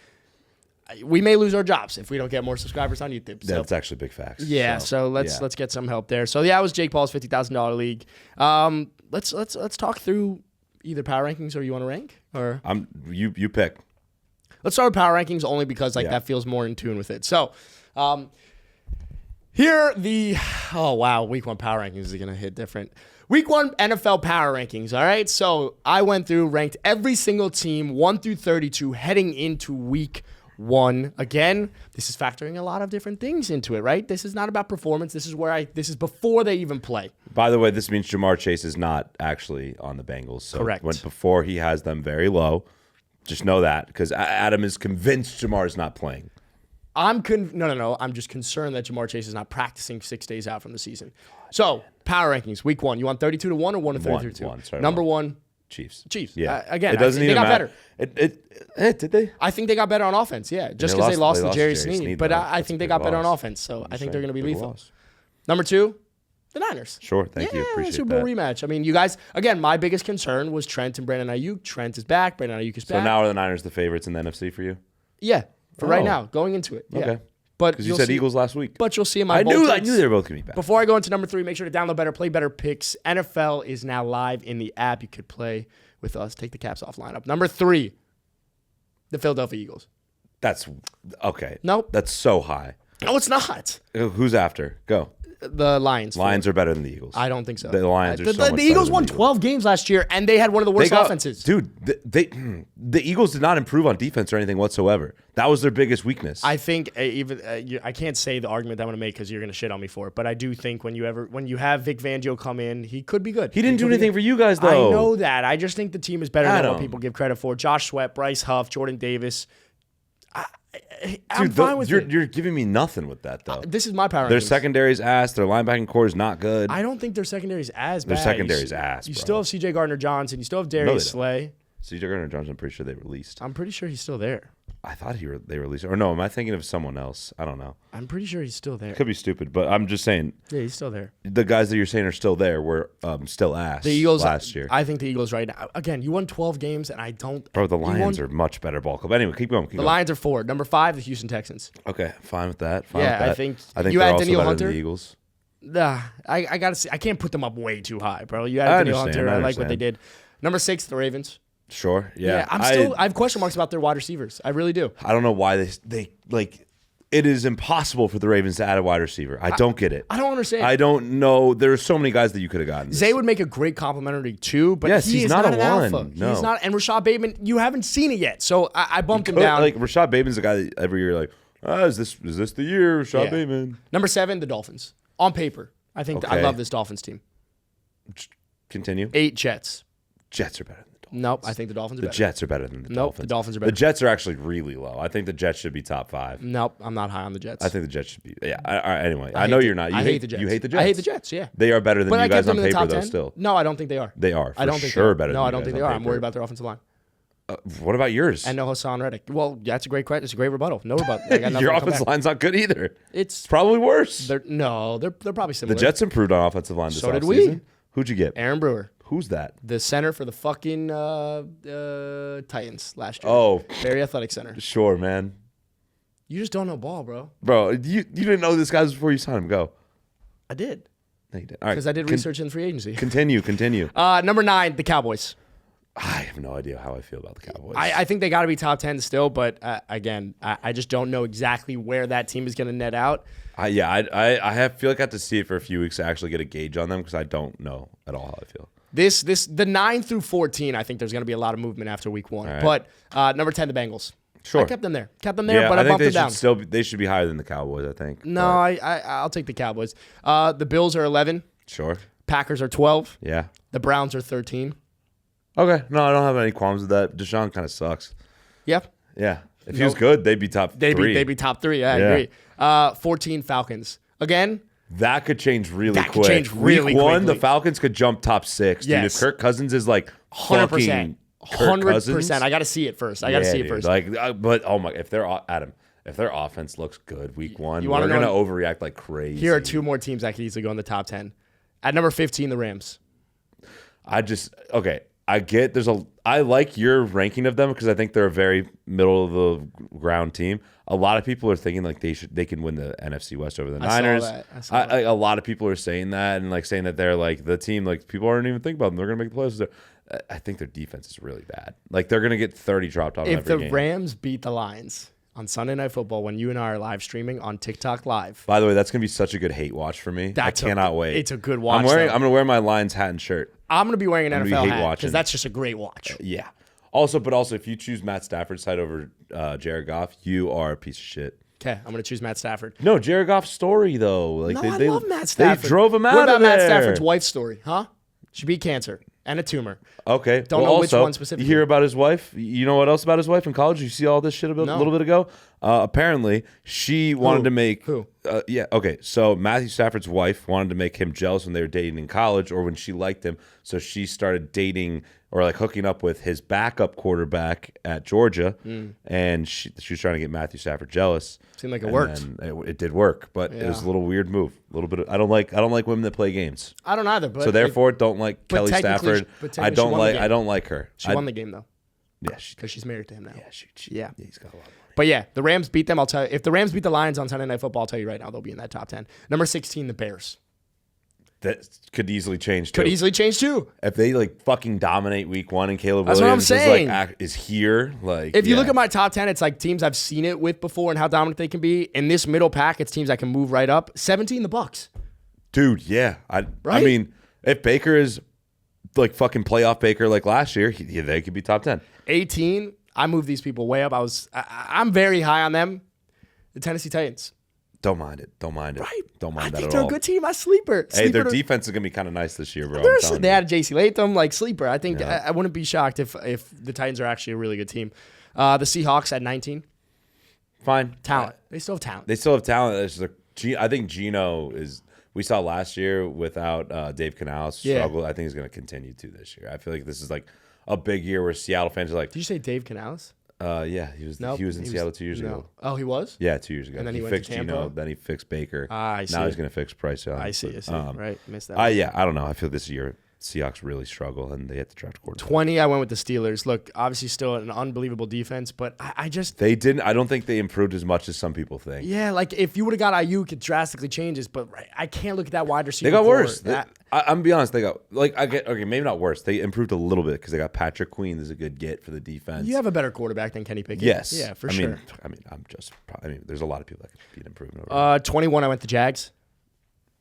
We may lose our jobs if we don't get more subscribers on YouTube. So. That's actually big facts. Yeah, so let's get some help there. So yeah, it was Jake Paul's $50,000 league. Let's talk through either power rankings or you want to rank or you pick. Let's start with power rankings only because that feels more in tune with it. So, here week 1 power rankings is gonna hit different. Week 1 NFL power rankings. All right, so I went through, ranked every single team 1 through 32 heading into week 1. Again, this is factoring a lot of different things into it, right? This is not about performance. This is before they even play. By the way, this means Jamar Chase is not actually on the Bengals. So correct. Before he has them very low. Just know that because Adam is convinced Jamar is not playing. No. I'm just concerned that Jamar Chase is not practicing 6 days out from the season. So, power rankings, week 1. You want 32 to 1 or 1 to 33 to 1? Number 1. Chiefs. Yeah. Again, it doesn't even matter. Better. Did they? I think they got better on offense, yeah. Just because they lost to Jerry Sneed. But I think they got better on offense, so I think they're going to be lethal. Number 2. The Niners. Sure, thank you. Appreciate Super Bowl rematch. I mean, you guys, again, my biggest concern was Trent and Brandon Ayuk. Trent is back. Brandon Ayuk is back. So now are the Niners the favorites in the NFC for you? Yeah, for right now, going into it. Yeah. Okay. But because you said Eagles last week. But you'll see in my I knew they were both going to be back. Before I go into number 3, make sure to download Better, Play Better Picks. NFL is now live in the app. You could play with us. Take the caps off lineup. Number 3, the Philadelphia Eagles. That's okay. Nope. That's so high. No, it's not. Who's after? Go. The Lions. Lions are better than the Eagles. I don't think so. The Lions are so much The Eagles better won than 12 games last year, and they had one of the worst offenses. Dude, the Eagles did not improve on defense or anything whatsoever. That was their biggest weakness. I think I can't say the argument that I'm going to make because you're going to shit on me for it, but I do think when you have Vic Fangio come in, he could be good. He didn't do anything for you guys, though. I know that. I just think the team is better than what people give credit for. Josh Sweat, Bryce Huff, Jordan Davis. I'm fine with it. You're giving me nothing with that, though. This is my power Their rankings. secondary's ass. Their linebacking core is not good. I don't think their secondary's as bad. Their secondary's ass, You bro. still have C.J. Gardner-Johnson. You still have Darius Slay. C.J. Gardner-Johnson, I'm pretty sure they released. I'm pretty sure he's still there. I thought they released. Or no, am I thinking of someone else? I don't know. I'm pretty sure he's still there. Could be stupid, but I'm just saying. Yeah, he's still there. The guys that you're saying are still there were still ass the Eagles, last year. I think the Eagles right now. Again, you won 12 games, and I don't. Bro, the Lions are much better ball club. Anyway, keep going. The Lions are 4. Number 5, the Houston Texans. Okay, fine with that. I think you you they're had also Danielle better Hunter. than the Eagles. I gotta see. I can't put them up way too high, bro. You had Danielle Hunter. I like what they did. Number 6, the Ravens. Sure. Yeah. I have question marks about their wide receivers. I really do. I don't know why they like. It is impossible for the Ravens to add a wide receiver. I don't get it. I don't understand. I don't know. There are so many guys that you could have gotten. Zay would make a great complimentary too, but yes, he's not an a alpha. one. No. He's not. And Rashad Bateman, you haven't seen it yet, so I bumped him down. Like Rashad Bateman's the guy that every year like, is this the year Rashad Bateman? Number 7, the Dolphins. On paper, I think I love this Dolphins team. Continue. 8 Jets. Jets are better than the Nope. I think the Dolphins are The better. Jets are better than the Nope. Dolphins. The Dolphins are better. The Jets are actually really low. I think the Jets should be top 5. Nope. I'm not high on the Jets. I think the Jets should be. Yeah. All right, anyway, I hate know the- you're not. I hate the Jets. You hate the Jets. I hate the Jets. Yeah. They are better than But I you kept guys them on in the paper, top though. 10. Still, No, I don't think they are. they are. I don't think sure they are. better. No, than I you don't guys think on they are. I'm paper. worried about their offensive line. What about yours? And no Hassan Reddick. Well, that's a great question. It's a great rebuttal. No rebuttal. I got nothing Your to come offensive back. line's not good either. It's Probably worse. they're probably similar. The Jets improved on offensive line this So did offseason. we. Who'd you get? Aaron Brewer, Who's that? the center for the fucking Titans last year. Oh, Very athletic center. sure, man. You just don't know ball, bro. Bro, you didn't know this guy before you signed him. Go. I did No, you didn't. All right. because I did research in free agency. Continue. Number 9, the Cowboys. I have no idea how I feel about the Cowboys. I think they got to be top 10 still, but again, I just don't know exactly where that team is going to net out. I feel like I have to see it for a few weeks to actually get a gauge on them because I don't know at all how I feel. The 9 through 14, I think there's going to be a lot of movement after week 1. right. But number 10, the Bengals. Sure. I kept them there, but I think bumped they them down. they should be higher than the Cowboys, I think. No, but I'll take the Cowboys. The Bills are 11. sure. Packers are 12. Yeah. The Browns are 13. Okay. No, I don't have any qualms with that. Deshaun kind of sucks. Yep. Yeah. If he was good, they'd be top 3. They'd be top 3. Yeah, I agree. 14 Falcons. Again, That could change really That quick. could change really Week 1, quickly. the Falcons could jump top 6. Dude, Yes. if Kirk Cousins is like 100%. fucking Kirk Cousins, 100%. I got to see it first. I got to see it dude. first. Like, but oh my, if their offense looks good week 1, you we're wanna gonna know- overreact like crazy. Here are 2 more teams that could easily go in the top 10. At number 15, the Rams. I like your ranking of them because I think they're a very middle of the ground team. A lot of people are thinking like they can win the NFC West over the Niners. I saw that. A lot of people are saying that and like saying that they're like the team like people aren't even thinking about them. They're gonna make the playoffs. I think their defense is really bad. Like they're gonna get 30 dropped on If every the game. Rams beat the Lions on Sunday Night Football when you and I are live streaming on TikTok Live, By the way, that's gonna be such a good hate watch for me. I cannot wait. It's a good watch. I'm though. gonna wear my Lions hat and shirt. I'm going to be wearing an gonna be NFL hate hat watching. because that's just a great watch. Yeah. Also, if you choose Matt Stafford's side over Jared Goff, you are a piece of shit. Okay, I'm going to choose Matt Stafford. No, Jared Goff's story though. Like No, they I love Matt Stafford. They drove him out What about of there. Matt Stafford's wife's story? Huh? She beat cancer and a tumor. Okay. Don't know which one specifically. You hear about his wife? You know what else about his wife in college? You see all this shit a little bit ago? Apparently, she wanted to make... Who? Yeah, okay. So Matthew Stafford's wife wanted to make him jealous when they were dating in college or when she liked him. So she started dating or like hooking up with his backup quarterback at Georgia. And she was trying to get Matthew Stafford jealous. Seemed like it worked. And it did work, but it was a little weird move. A little bit. I don't like women that play games. I don't either. But So therefore, don't like but Kelly technically- Stafford. but technically she won the game. I don't like her. she won the game, though, Yeah, because she's married to him now. yeah. He's got a lot of money. But yeah, the Rams beat them. I'll tell you. If the Rams beat the Lions on Sunday Night Football, I'll tell you right now, they'll be in that top 10. Number 16, the Bears. That could easily change too. Could easily change too. If they like fucking dominate week 1 and Caleb That's what I'm Williams saying. is here, like If you look at my top 10, it's like teams I've seen it with before and how dominant they can be. In this middle pack, it's teams that can move right up. 17, the Bucks. dude, yeah. I Right? mean, if Baker is like fucking playoff Baker like last year, they could be top 10. 18, I moved these people way up. I'm very high on them. The Tennessee Titans. Don't mind it. Right. Don't mind I that think at they're all. a good team. I sleeper. Hey, their Sleeper- defense is gonna be kind of nice this year, bro. I'm telling They you. had J.C. Latham, like sleeper. I think Yeah. I wouldn't be shocked if the Titans are actually a really good team. The Seahawks at 19. Fine. Talent. They still have talent. They still have talent. I think Geno is. We saw last year without Dave Canales struggle. I think he's going to continue to this year. I feel like this is like a big year where Seattle fans are like, Did you say Dave Canales? yeah, he was. Nope, he was in Seattle 2 years ago. Oh, he was? Yeah, 2 years ago. And then he went fixed to Tampa? Geno, then he fixed Baker. I see. Now he's going to fix Bryce Young. I see. Right. Missed that. I don't know. I feel this year Seahawks really struggle and they have to draft a quarterback. 20, I went with the Steelers. Look, obviously still an unbelievable defense, but I just... They didn't. I don't think they improved as much as some people think. Yeah, like if you would have got Ayuk, it drastically changes, but I can't look at that wide receiver. They got core. worse. I'm gonna be honest. They got okay, maybe not worse. They improved a little bit because they got Patrick Queen is a good get for the defense. You have a better quarterback than Kenny Pickett. Yes. Yeah, for sure. There's a lot of people that could be an improvement. 21, I went the Jags.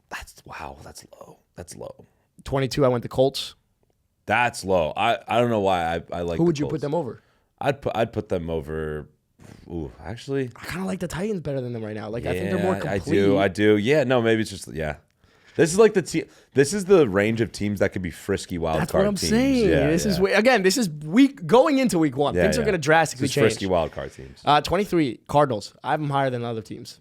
That's low. That's low. 22, I went the Colts. That's low. I don't know why I like. Who would you Colts. put them over? I'd put them over. Ooh, actually, I kind of like the Titans better than them right now. Like I think they're more complete. I do. Yeah, no, maybe it's just This is like this is the range of teams that could be frisky wild That's card what I'm teams. saying. This is going into week 1. Things are going to drastically change. Frisky wild card teams. 23 Cardinals. I have them higher than other teams.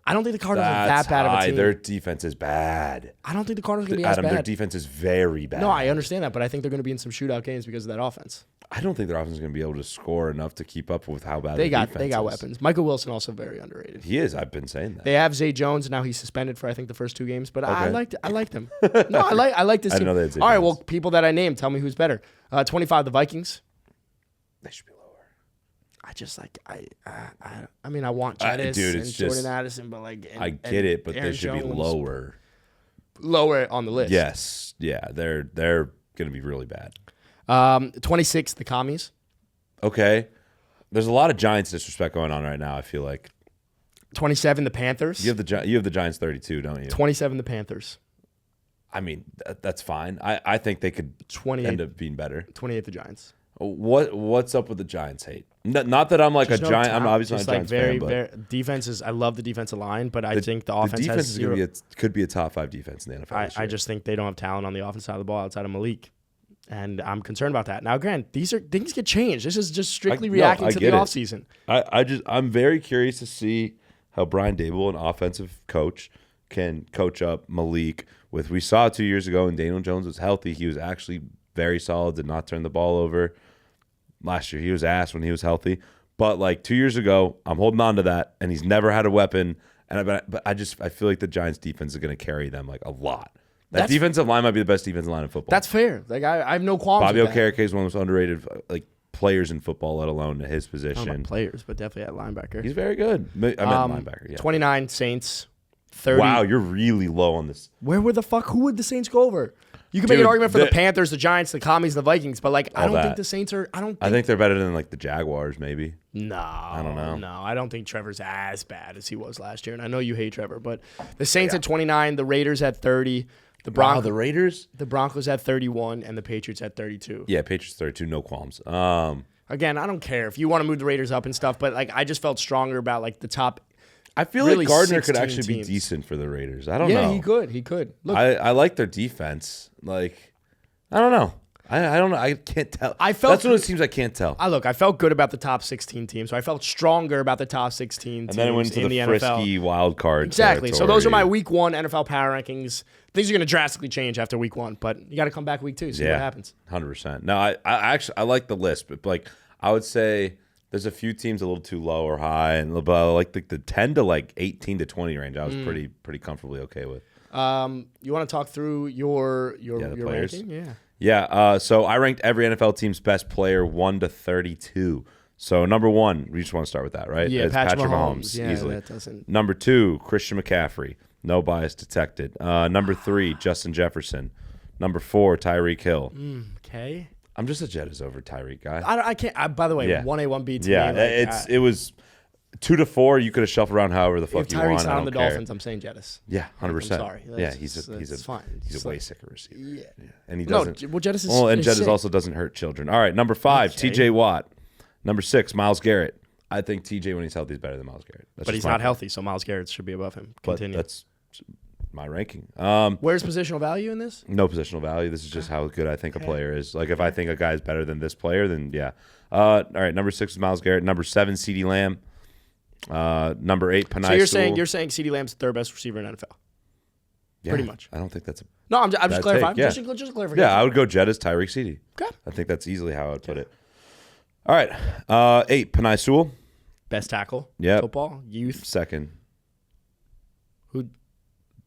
I don't think the Cardinals are that bad of a team. Their defense is bad. I don't think the Cardinals are going to be as bad. Their defense is very bad. No, I understand that, but I think they're going to be in some shootout games because of that offense. I don't think their offense is going to be able to score enough to keep up with how bad they got. defense They got is. weapons. Michael Wilson also very underrated. He is. I've been saying that. They have Zay Jones. Now he's suspended for I think the first 2 games, but I liked him. No, I like this I team. know they had Zay All right, Jones. well, people that I named, tell me who's better. 25 the Vikings. They should be lower. I just like I mean I want Jettis dude, and it's Jordan just- Addison, but like I get it, but Aaron they should be Jones, lower. on the list. Yes. Yeah. They're going to be really bad. 26 the Commies. Okay. There's a lot of Giants disrespect going on right now, I feel like. 27 the Panthers. You have the Giants 32, don't you? 27 the Panthers. I mean, that's fine. I think they could 28 end up being better. 28 the Giants. What's up with the Giants hate? Not that I'm like Just a no Giant. talent. I'm obviously just not a like Giants fan, but defenses. I love the defensive line, but I think the offense defense has is zero. could be a top 5 defense in the NFL. this I year. just think they don't have talent on the offensive side of the ball outside of Malik, and I'm concerned about that. Now, Grant, things get changed. This is just strictly reacting to the offseason. I'm very curious to see how Brian Dable, an offensive coach, can coach up Malik. We saw 2 years ago when Daniel Jones was healthy, he was actually very solid, did not turn the ball over. Last year he was ass when he was healthy, but like 2 years ago, I'm holding on to that, and he's never had a weapon. But I feel like the Giants' defense is going to carry them like a lot. That defensive line might be the best defensive line in football. That's fair. Like I have no qualms. Bobby with that. Okereke is one of the most underrated like players in football, let alone his I don't know position. about players, but definitely at linebacker. He's very good. I meant linebacker. Yeah. 29 Saints. 30. Wow, you're really low on this. Who would the Saints go over? You can make an argument for the Panthers, the Giants, the Commies, the Vikings, but like I don't think the Saints are. I think they're better than like the Jaguars, maybe. No, I don't know. No, I don't think Trevor's as bad as he was last year, and I know you hate Trevor, but the Saints at 29, the Raiders at 30, The Raiders, the Broncos at 31, and the Patriots at 32. Yeah, Patriots 32, no qualms. Again, I don't care if you want to move the Raiders up and stuff, but like I just felt stronger about like the top. I feel really like Gardner could 16 actually teams. be decent for the Raiders. I don't know. Yeah, he could. Look, I like their defense. Like, I don't know. I don't know. I can't tell. That's one of those teams I can't tell. I felt good about the top 16 teams, so I felt stronger about the top 16 teams And then it went to in the NFL. frisky wild card. Exactly. So territory. those are my week 1 NFL power rankings. Things are going to drastically change after week 1, but you got to come back week 2, see what happens. 100%. No, I actually like the list, but like I would say there's a few teams a little too low or high, and like the 10 to like 18 to 20 range, I was pretty comfortably okay with. You want to talk through your players. ranking? Yeah. Yeah. So I ranked every NFL team's best player 1 to 32. So number 1, we just want to start with that, right? Yeah, It's Patrick Mahomes. Yeah, easily. that doesn't. Number 2, Christian McCaffrey. No bias detected. Number 3, Justin Jefferson. Number 4, Tyreek Hill. Okay. I'm just a Jettas over Tyreek guy. I can't. By the way, 1A, 1B to Yeah, me. it was 2 to 4. You could have shuffled around however the fuck If you want. Tyreek's not I on the don't care. Dolphins, I'm saying Jettis. Yeah, 100%. I'm sorry. Yeah, he's fine. He's a way sicker receiver. Yeah. And he No, doesn't. well, Jettis is. and is Jettas sick. also doesn't hurt children. All right, number 5, Okay. TJ Watt. Number 6, Myles Garrett. I think TJ when he's healthy is better than Myles Garrett. That's But just he's my not opinion. healthy, so Myles Garrett should be above him. But Continue. that's my ranking. Where's positional value in this? No positional value. This is just how good I think a player is. Like if I think a guy is better than this player, then yeah. All right, number 6 is Myles Garrett. Number 7, CeeDee Lamb. Number 8, Panay So you're Sewell. saying CeeDee Lamb's the third best receiver in NFL? Yeah, pretty much. I don't think that's a. No, I'm just Bad clarifying. take, yeah. Just clarifying. Yeah, I would go Jettas, Tyreek, CeeDee. Okay. I think that's easily how I would put it. All right, 8, Panay Sewell. Best tackle. Yep. Football youth. 2nd. Who?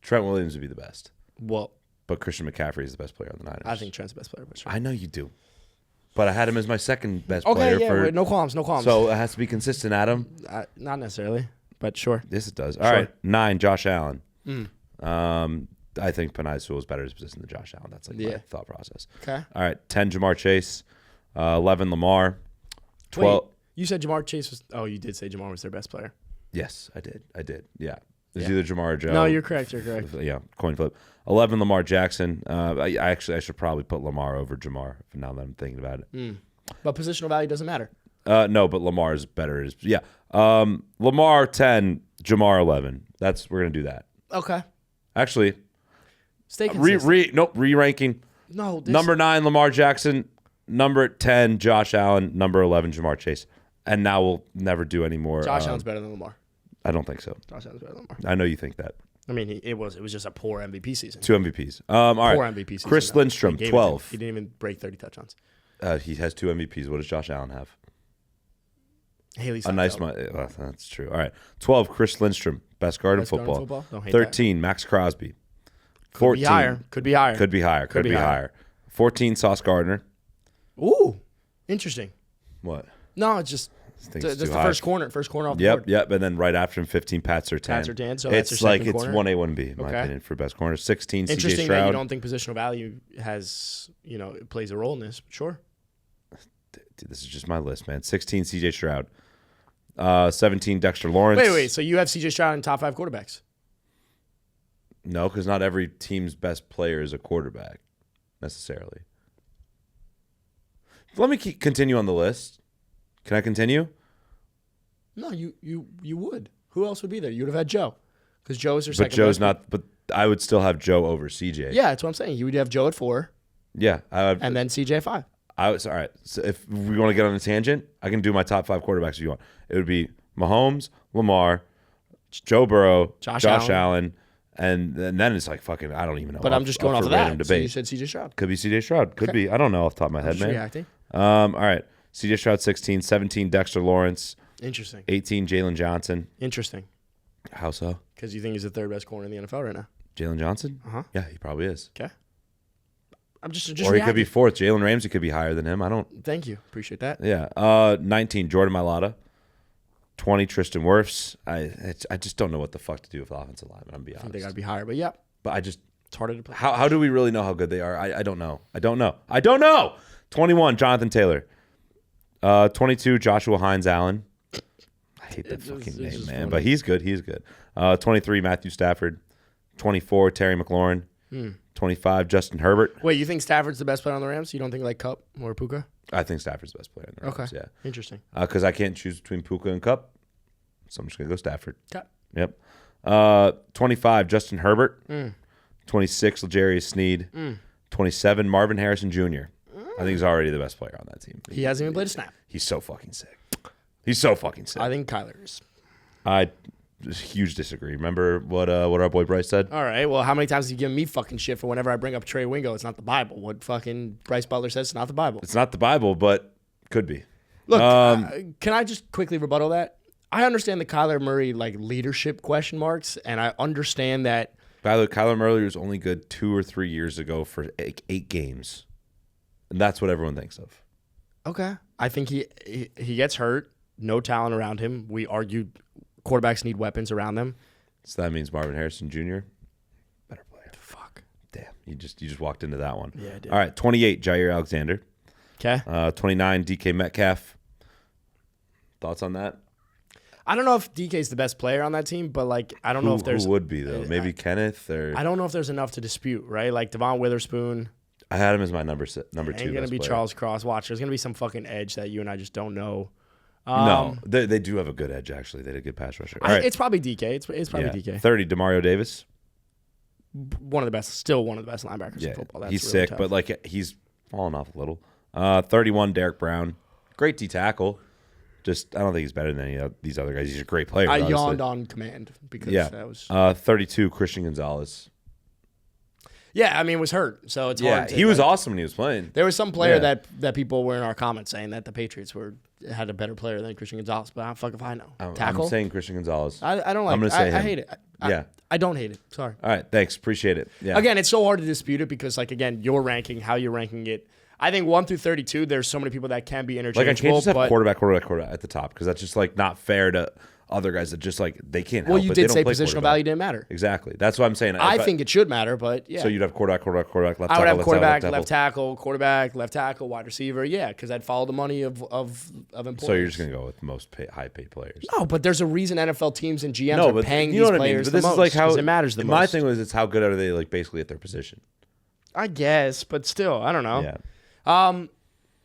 Trent Williams would be the best, Well, but Christian McCaffrey is the best player on the Niners. I think Trent's the best player. But sure. I know you do, but I had him as my 2nd best Okay, player. yeah, wait, no qualms. So it has to be consistent, Adam. Not necessarily, but sure. Yes, it does. All right, 9, Josh Allen. Mm. I think Panay Sewell is better as position than Josh Allen. That's like my thought process. Okay. All right, 10, Jamar Chase. 11, Lamar. 12. Wait, you said Jamar Chase was. Oh, you did say Jamar was their best player. Yes, I did. Yeah. It's either Jamar or Joe. No, you're correct. Yeah, coin flip. 11, Lamar Jackson. I should probably put Lamar over Jamar now that I'm thinking about it. But positional value doesn't matter. No, but Lamar is better. Yeah. Lamar 10, Jamar 11. We're gonna do that. Okay. Actually, Stay consistent. Re-ranking. No, Number 9, Lamar Jackson. Number 10, Josh Allen. Number 11, Jamar Chase. And now we'll never do any more. Josh Allen's better than Lamar. I don't think so. Josh Allen's better than Lamar. I know you think that. I mean, it was just a poor MVP season. 2 MVPs. All right. Poor MVP season. Chris Lindstrom, 12. He didn't even break 30 touchdowns. He has 2 MVPs. What does Josh Allen have? Haley A nice one. That's true. All right. 12, Chris Lindstrom, best guard in football. Don't hate 13, Max Crosby. 14. Could be higher. Could be higher. 14, Sauce Gardner. Ooh, interesting. What? No, it's just that's the first corner off the board. Yep. And then right after him, 15, Pat Surtain. So that's it's your like second it's corner? 1A, 1B, in my opinion, for best corner. 16, CJ Interesting Stroud. that you don't think positional value plays a role in this. Sure. Dude, this is just my list, man. 16, CJ Stroud. 17, Dexter Lawrence. Wait. So you have CJ Stroud in top 5 quarterbacks? No, because not every team's best player is a quarterback, necessarily. Let me continue on the list. Can I continue? No, you would. Who else would be there? You would have had Joe, because Joe is your second. But Joe's best. not. But I would still have Joe over CJ. Yeah, that's what I'm saying. You would have Joe at 4. Yeah, and then CJ at 5. All right. So if we want to get on a tangent, I can do my top 5 quarterbacks if you want. It would be Mahomes, Lamar, Joe Burrow, Josh Allen, and then it's like fucking. I don't even know. But I'm just going off of that. Debate. So you said CJ Stroud. Could be CJ Stroud. Could be. I don't know off the top of my head, man. Reacting. All right. CJ Stroud 16, 17 Dexter Lawrence. Interesting. 18 Jalen Johnson. Interesting. How so? Because you think he's the 3rd best corner in the NFL right now. Jalen Johnson? Uh-huh. Yeah, he probably is. Okay. I'm just or he could be 4th. Jalen Ramsey could be higher than him. I don't. Thank you. Appreciate that. Yeah. 19 Jordan Mailata. 20 Tristan Wirfs. I just don't know what the fuck to do with offensive linemen. I'm be honest. I think they got to be higher, but yeah. But it's harder to play. How do we really know how good they are? I don't know. I don't know. 21 Jonathan Taylor. 22 Joshua Hines Allen. I hate that fucking name, man. But he's good. 23 Matthew Stafford. 24 Terry McLaurin. 25 Justin Herbert. Wait, you think Stafford's the best player on the Rams? You don't think like Kupp or Puka? I think Stafford's the best player on the Rams. Okay. Yeah. Interesting. Because I can't choose between Puka and Kupp, so I'm just gonna go Stafford. Okay. Yep. 25 Justin Herbert. 26 L'Jarius Sneed. 27 Marvin Harrison Jr. I think he's already the best player on that team. He hasn't even played a snap. He's so fucking sick. I think Kyler is. I huge disagree. Remember what our boy Bryce said? All right. Well, how many times have you given me fucking shit for whenever I bring up Trey Wingo? It's not the Bible. What fucking Bryce Butler says, it's not the Bible. It's not the Bible, but could be. Look, can I just quickly rebuttal that? I understand the Kyler Murray leadership question marks, and I understand that. By the way, Kyler Murray was only good 2 or 3 years ago for 8 games, and that's what everyone thinks of. Okay, I think he gets hurt. No talent around him. We argued quarterbacks need weapons around them. So that means Marvin Harrison Jr. better player. Fuck. Damn, you just walked into that one. Yeah, I did. All right, 28 Jair Alexander. Okay. 29 DK Metcalf. Thoughts on that? I don't know if DK's the best player on that team, but I don't know if there's who would be though. Maybe Kenneth or I don't know if there's enough to dispute, right? Like Devon Witherspoon. I had him as my number 2. Ain't gonna be player. Charles Cross. Watch, there's gonna be some fucking edge that you and I just don't know. No, they do have a good edge actually. They did a good pass rusher. All right. It's probably DK. It's probably DK. 30 Demario Davis. One of the best linebackers in football. That's he's really sick, tough. but he's fallen off a little. 31 Derek Brown. Great D tackle. Just I don't think he's better than any of these other guys. He's a great player. I honestly. yawned on command because that was 32 Christian Gonzalez. Yeah, I mean, was hurt, so it's hard. Yeah, he was awesome when he was playing. There was some player that people were in our comments saying that the Patriots had a better player than Christian Gonzalez, but I don't fuck if I know. Tackle? I'm saying Christian Gonzalez. I don't like. I'm gonna say I him. hate it. Yeah. I don't hate it. Sorry. All right, thanks. Appreciate it. Yeah. Again, it's so hard to dispute it because, again, your ranking, how you're ranking it. I think 1 through 32, there's so many people that can be interchangeable. I can't just have quarterback at the top because that's just not fair to other guys that just they can't help Well, you it. They did don't say play positional value didn't matter. Exactly. That's what I'm saying. I think it should matter, but yeah. So you'd have quarterback, left tackle, I would have quarterback, left tackle, quarterback, left tackle, wide receiver. Yeah, because I'd follow the money of employees. So you're just going to go with most high-paid players. No, but there's a reason NFL teams and GMs are paying these players But the this most. is like how it matters the most. My thing was, it's how good are they basically at their position? I guess, but still, I don't know. Yeah.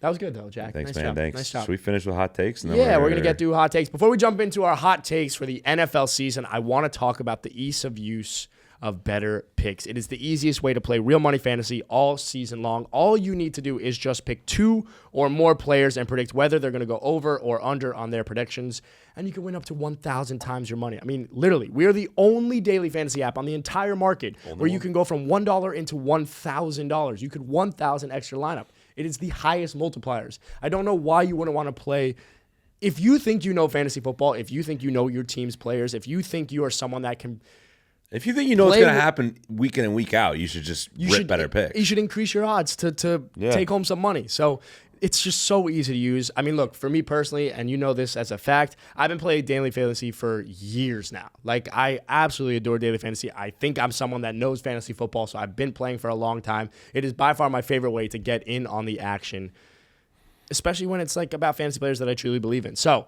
That was good though, Jack. Thanks, nice man. job. Thanks. Nice job. Should we finish with hot takes? And then we're gonna get through hot takes. Before we jump into our hot takes for the NFL season, I want to talk about the ease of use of better picks. It is the easiest way to play real money fantasy all season long. All you need to do is just pick 2 or more players and predict whether they're going to go over or under on their predictions, and you can win up to 1,000 times your money. I mean, literally, we are the only daily fantasy app on the entire market where you can go from $1 into $1,000. You could 1,000 extra lineup. It is the highest multipliers. I don't know why you wouldn't want to play. If you think you know fantasy football, if you think you know your team's players, if you think you are someone that can... If you think you know what's going to happen week in and week out, you should just rip better picks. You should increase your odds to take home some money. So it's just so easy to use. I mean, look, for me personally, and you know this as a fact, I've been playing daily fantasy for years now. Like, I absolutely adore daily fantasy. I think I'm someone that knows fantasy football, so I've been playing for a long time. It is by far my favorite way to get in on the action, especially when it's like about fantasy players that I truly believe in. So,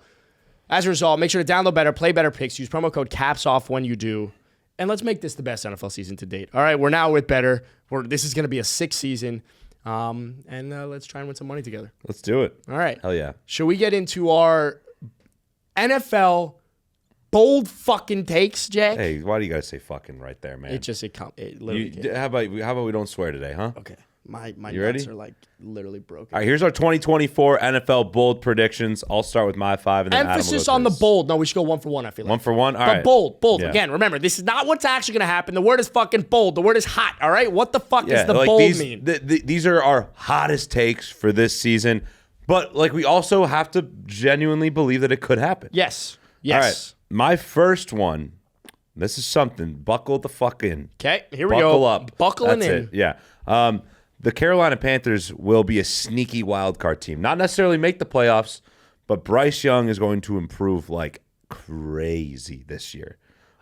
as a result, make sure to download Better, play Better Picks, use promo code CAPSOFF when you do, and let's make this the best NFL season to date. All right, we're now with Better. This is going to be a 6th season, and let's try and win some money together. Let's do it. All right. Hell yeah. Should we get into our NFL bold fucking takes, Jack? Hey, why do you guys say fucking right there, man? It literally came. How about we don't swear today, huh? Okay. My You nuts ready? are like literally broken. All right, here's our 2024 NFL bold predictions. I'll start with my 5 and then Emphasis Adam will go on the his. bold. No, we should go 1 for 1, I feel like. 1 for 1? All but right. bold. Yeah. Again, remember, this is not what's actually going to happen. The word is fucking bold. The word is hot, all right? What the fuck does the bold mean? These are our hottest takes for this season, but like we also have to genuinely believe that it could happen. Yes. All right. My first one, this is something. Buckle the fuck in. Okay, here we Buckle go. up. Buckling That's in. it. Yeah. The Carolina Panthers will be a sneaky wild card team. Not necessarily make the playoffs, but Bryce Young is going to improve like crazy this year.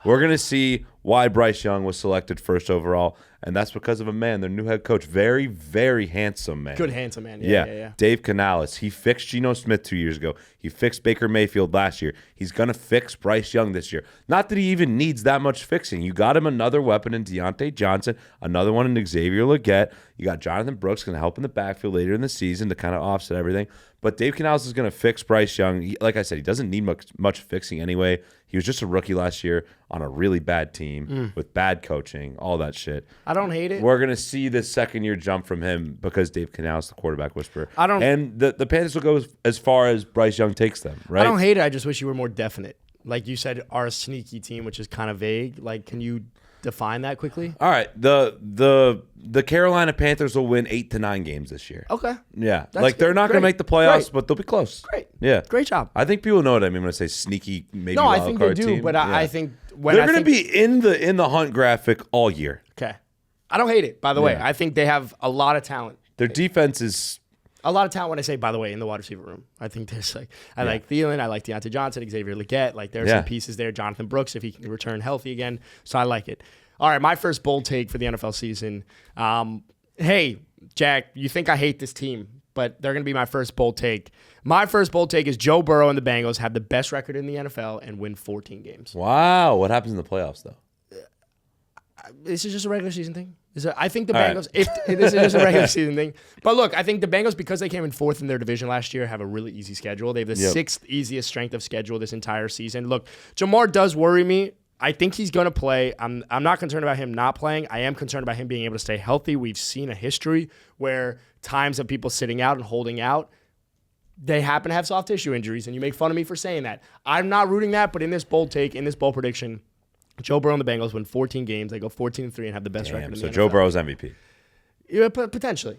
We're going to see why Bryce Young was selected first overall, and that's because of a man, their new head coach. Very, very handsome man. Good, handsome man. Yeah. Dave Canales. He fixed Geno Smith 2 years ago. He fixed Baker Mayfield last year. He's going to fix Bryce Young this year. Not that he even needs that much fixing. You got him another weapon in Deontay Johnson, another one in Xavier Legette. You got Jonathan Brooks going to help in the backfield later in the season to kind of offset everything. But Dave Canales is going to fix Bryce Young. Like I said, he doesn't need much fixing anyway. He was just a rookie last year on a really bad team with bad coaching, all that shit. I don't hate it. We're going to see this second-year jump from him because Dave Canales, the quarterback whisperer. And the Panthers will go as far as Bryce Young takes them, right? I don't hate it. I just wish you were more definite. Like you said, are a sneaky team, which is kind of vague. Like, can you define that quickly? All right. The Carolina Panthers will win 8 to 9 games this year. Okay. Yeah. That's like, they're not going to make the playoffs, but they'll be close. Great. Yeah. Great job. I think people know what I mean when I say sneaky, maybe No, I wild think they card do, team. but Yeah. I think when they're going to be in the hunt graphic all year. Okay. I don't hate it, by the way. Yeah. I think they have a lot of talent. Their defense is... A lot of talent when I say, by the way, in the wide receiver room. I think there's like, I like Thielen, I like Deontay Johnson, Xavier Legette. Like, there's some pieces there. Jonathan Brooks, if he can return healthy again. So I like it. All right, my first bold take for the NFL season. Hey, Jack, you think I hate this team, but they're going to be my first bold take. My first bold take is Joe Burrow and the Bengals have the best record in the NFL and win 14 games. Wow. What happens in the playoffs, though? This is just a regular season thing. I think the Bengals, if this is just a regular season thing. But look, I think the Bengals, because they came in 4th in their division last year, have a really easy schedule. They have the 6th easiest strength of schedule this entire season. Look, Jamar does worry me. I think he's going to play. I'm not concerned about him not playing. I am concerned about him being able to stay healthy. We've seen a history where times of people sitting out and holding out, they happen to have soft tissue injuries, and you make fun of me for saying that. I'm not rooting that, but in this bold take, in this bold prediction, Joe Burrow and the Bengals win 14 games. They go 14-3 and have the best record in the NFL. Joe Burrow's MVP. Yeah, potentially.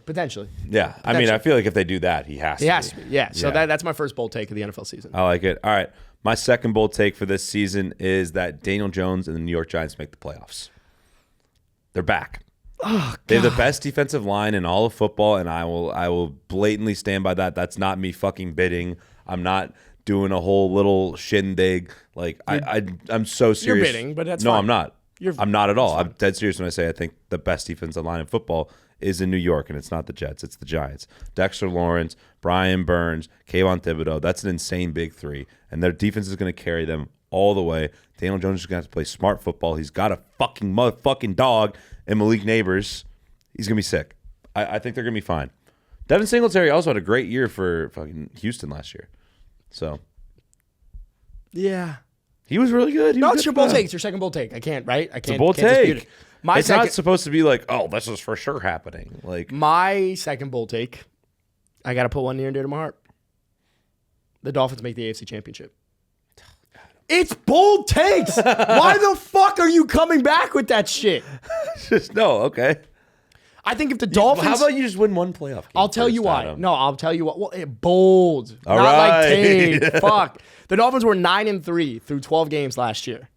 Yeah. I mean, I feel like if they do that, he has to. He has to be. Yeah. So that's my first bold take of the NFL season. I like it. All right. My second bold take for this season is that Daniel Jones and the New York Giants make the playoffs. They're back. Oh, God. They have the best defensive line in all of football, and I will blatantly stand by that. That's not me fucking bidding. I'm not doing a whole little shindig. Like, I'm so serious. You're bidding, but that's no, fine. I'm not. I'm not at all. I'm dead serious when I say I think the best defensive line in football is in New York, and it's not the Jets. It's the Giants. Dexter Lawrence, Brian Burns, Kayvon Thibodeau. That's an insane big three, and their defense is going to carry them all the way. Daniel Jones is going to have to play smart football. He's got a fucking motherfucking dog in Malik Neighbors. He's going to be sick. I think they're going to be fine. Devin Singletary also had a great year for fucking Houston last year. So, yeah. He was really good. No, it's your bold take. It's your second bold take. I can't, right? I can't. It's a bold can't dispute take. it. It's not supposed to be like, oh, this is for sure happening. Like my second bold take, I got to put one near and dear to my heart. The Dolphins make the AFC Championship. It's bold takes. Why the fuck are you coming back with that shit? No, okay. I think if the Dolphins... How about you just win one playoff game? I'll tell you why. Adam? No, I'll tell you what. Well, bold. All not right. like take. Fuck. The Dolphins were 9-3 through 12 games last year.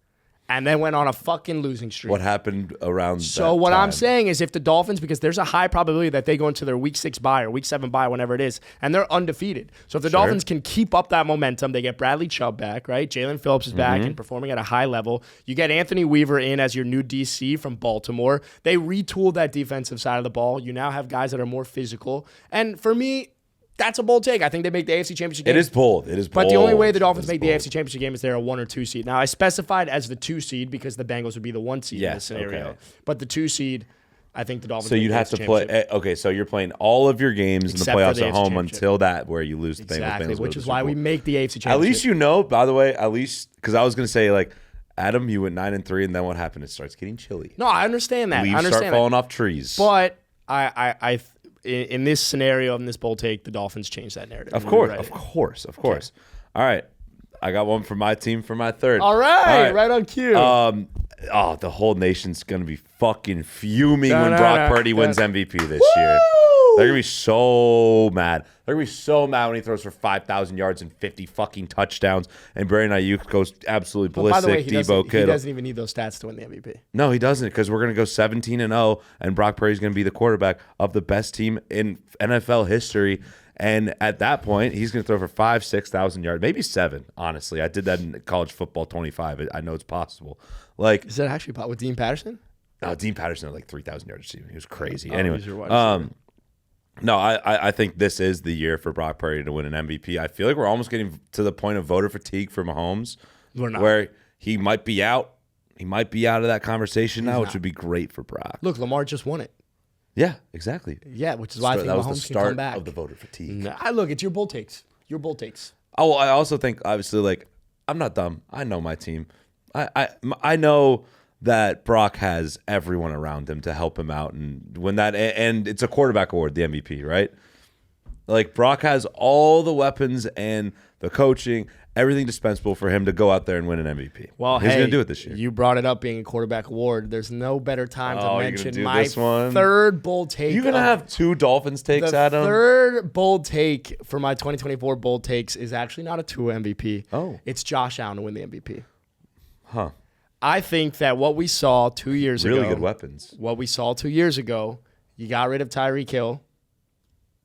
And then went on a fucking losing streak. What happened around So what I'm saying is if the Dolphins, because there's a high probability that they go into their week 6 bye or week 7 bye, whenever it is, and they're undefeated. So if the Dolphins can keep up that momentum, they get Bradley Chubb back, right? Jalen Phillips is back and performing at a high level. You get Anthony Weaver in as your new DC from Baltimore. They retooled that defensive side of the ball. You now have guys that are more physical. And for me, that's a bold take. I think they make the AFC Championship game. It is bold. It is bold. But the only way the Dolphins make the AFC Championship game is they're a 1 or 2 seed. Now, I specified as the 2 seed because the Bengals would be the 1 seed in this scenario. Okay. But the 2 seed, I think the Dolphins. So you'd have to play. Okay, so you're playing all of your games Except in the playoffs the at home until that where you lose the Bengals. Exactly, which is why we make the AFC Championship. At least you know. By the way, at least because I was going to say like, Adam, you went 9-3, and then what happened? It starts getting chilly. No, I understand that. Leaves start falling off trees. But in this scenario, in this bold take, the Dolphins change that narrative. Of course. Okay. All right. I got one for my team for my third. All right. Right on cue. The whole nation's going to be fucking fuming when Brock Purdy wins MVP this year. They're going to be so mad. They're going to be so mad when he throws for 5,000 yards and 50 fucking touchdowns and Brandon Ayuk goes absolutely ballistic. By the way, he doesn't even need those stats to win the MVP. No, he doesn't because we're going to go 17-0 and Brock Purdy's going to be the quarterback of the best team in NFL history. And at that point, he's going to throw for 5,000-6,000 yards, maybe 7, honestly. I did that in college football 25. I know it's possible. Like, is that actually with Dean Patterson? No, Dean Patterson had like 3,000 yards receiving. He was crazy. No, I think this is the year for Brock Purdy to win an MVP. I feel like we're almost getting to the point of voter fatigue for Mahomes, where he might be out. He might be out of that conversation now, which would be great for Brock. Look, Lamar just won it. Yeah, exactly. Yeah, which is why I think Mahomes can come back. Of the voter fatigue. No, look, it's your bold takes. Your bold takes. Oh, I also think obviously like I'm not dumb. I know my team. I know that Brock has everyone around him to help him out, and and it's a quarterback award, the MVP, right? Like Brock has all the weapons and the coaching, everything dispensable for him to go out there and win an MVP. Well, he's going to do it this year. You brought it up being a quarterback award. There's no better time to mention my one? Third bold take. You're going to have 2 Dolphins takes, Adam? The third bold take for my 2024 bold takes is actually not a 2 MVP. Oh. It's Josh Allen to win the MVP. Huh. I think that what we saw 2 years ago. Really good weapons. What we saw 2 years ago, you got rid of Tyreek Hill.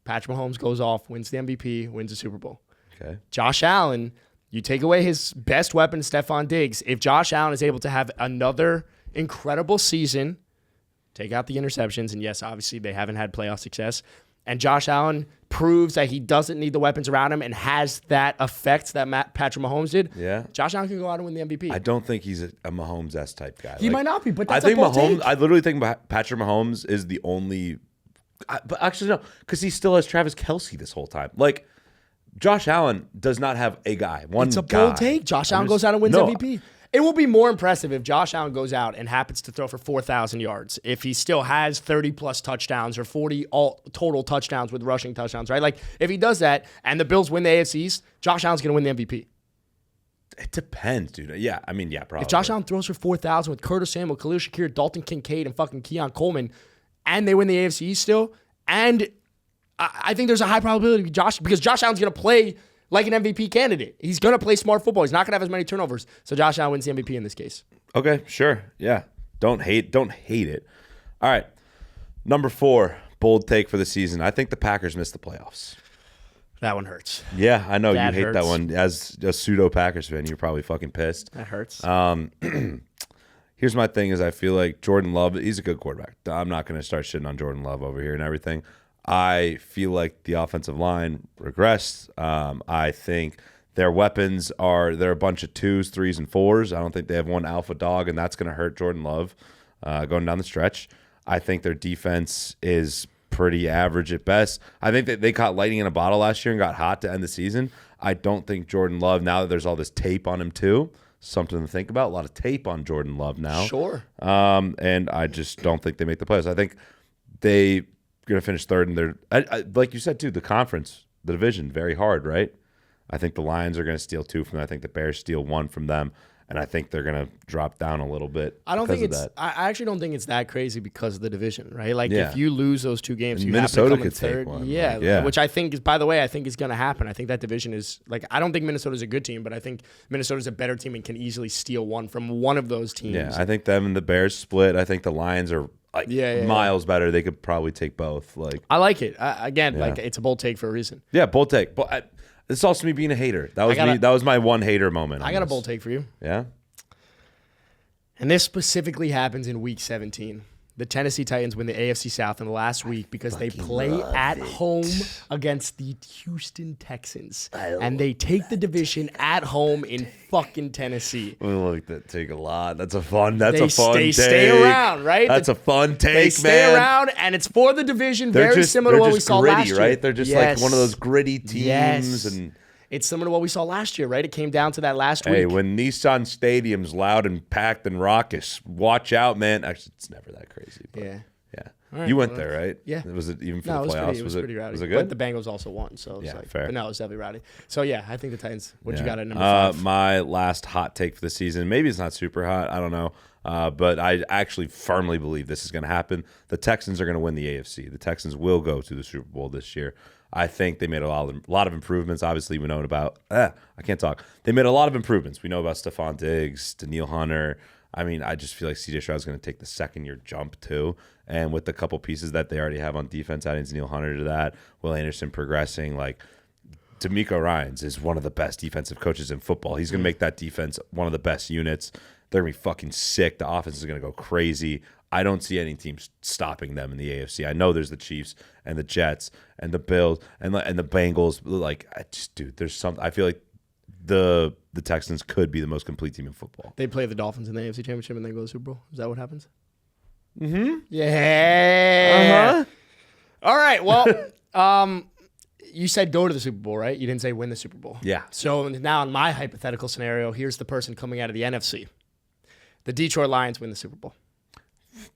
Patrick Mahomes goes off, wins the MVP, wins the Super Bowl. Okay. Josh Allen, you take away his best weapon, Stephon Diggs. If Josh Allen is able to have another incredible season, take out the interceptions, and yes, obviously they haven't had playoff success, and Josh Allen proves that he doesn't need the weapons around him and has that effect that Patrick Mahomes did, Josh Allen can go out and win the MVP. I don't think he's a Mahomes-esque type guy. He might not be, but that's I think a bold Mahomes. take. I literally think Patrick Mahomes is the only. But actually, no, because he still has Travis Kelce this whole time. Like, Josh Allen does not have a guy. It's a bold take. Josh Allen goes out and wins MVP. It will be more impressive if Josh Allen goes out and happens to throw for 4,000 yards. If he still has 30-plus touchdowns or 40 all total touchdowns with rushing touchdowns, right? Like, if he does that and the Bills win the AFC East, Josh Allen's going to win the MVP. It depends, dude. Yeah, I mean, yeah, probably. If Josh Allen throws for 4,000 with Curtis Samuel, Khalil Shakir, Dalton Kincaid, and fucking Keon Coleman, and they win the AFC East still, and I think there's a high probability because Josh Allen's going to play like an MVP candidate. He's going to play smart football. He's not going to have as many turnovers. So Josh Allen wins the MVP in this case. Okay, sure. Yeah. Don't hate it. All right. Number 4, bold take for the season. I think the Packers missed the playoffs. That one hurts. Yeah, I know That you hate hurts. that one. As a pseudo Packers fan, you're probably fucking pissed. That hurts. Here's my thing is I feel like Jordan Love, he's a good quarterback. I'm not going to start shitting on Jordan Love over here and everything. I feel like the offensive line regressed. I think their weapons they're a bunch of 2s, 3s, and 4s. I don't think they have one alpha dog, and that's going to hurt Jordan Love going down the stretch. I think their defense is pretty average at best. I think that they caught lightning in a bottle last year and got hot to end the season. I don't think Jordan Love, now that there's all this tape on him too, something to think about. A lot of tape on Jordan Love now. Sure. And I just don't think they make the playoffs. I think they're going to finish third in their, like you said, too, the conference, the division, very hard, right? I think the Lions are going to steal 2 from them. I think the Bears steal 1 from them. And I think they're going to drop down a little bit. I don't think because of it's. that. I actually don't think it's that crazy because of the division, right? Like Yeah. if you lose those 2 games, And you Minnesota happen to come in could take third. one, Yeah, like, yeah. which I think is, by the way, I think is going to happen. I think that division is like. I don't think Minnesota's a good team, but I think Minnesota's a better team and can easily steal 1 from one of those teams. Yeah, I think them and the Bears split. I think the Lions are like miles better. They could probably take both. Like I like it. Again, like it's a bold take for a reason. yeah, bold take. But it's also me being a hater. That was me. That was my one hater moment. I got a bold take for you. Yeah. And this specifically happens in Week 17. The Tennessee Titans win the AFC South in the last week because they play at home against the Houston Texans. And they take the division at home in fucking Tennessee. I like that take a lot. That's a fun take. Stay around, right? That's a fun take, They stay man. around, and it's for the division, very similar to what we saw gritty, last year. right? They're just like one of those gritty teams. Yes. And it's similar to what we saw last year, right? It came down to that last week. hey, when Nissan Stadium's loud and packed and raucous, watch out, man. Actually, it's never that crazy. But Yeah. right, you went there, right? Yeah. Was it even for No, the it was playoffs? pretty rowdy. Was it good? But the Bengals also won, so it's like, fair. But no, it was definitely rowdy. So yeah, I think the Titans. What you got at number 5? My last hot take for the season. Maybe it's not super hot. I don't know. But I actually firmly believe this is going to happen. The Texans are going to win the AFC. The Texans will go to the Super Bowl this year. I think they made a lot of improvements. Obviously, we know about I can't talk. They made a lot of improvements. We know about Stephon Diggs, Daniil Hunter. I mean, I just feel like CJ Stroud's going to take the second-year jump too. And with the couple pieces that they already have on defense, adding Daniil Hunter to that, Will Anderson progressing, like D'Amico Ryans is one of the best defensive coaches in football. He's going to make that defense one of the best units. They're going to be fucking sick. The offense is going to go crazy. I don't see any teams stopping them in the AFC. I know there's the Chiefs and the Jets and the Bills and the Bengals. Like, there's something. I feel like the Texans could be the most complete team in football. They play the Dolphins in the AFC Championship and then go to the Super Bowl. Is that what happens? Mm-hmm. Yeah. All right. Well, you said go to the Super Bowl, right? You didn't say win the Super Bowl. Yeah. So now in my hypothetical scenario, here's the person coming out of the NFC. The Detroit Lions win the Super Bowl.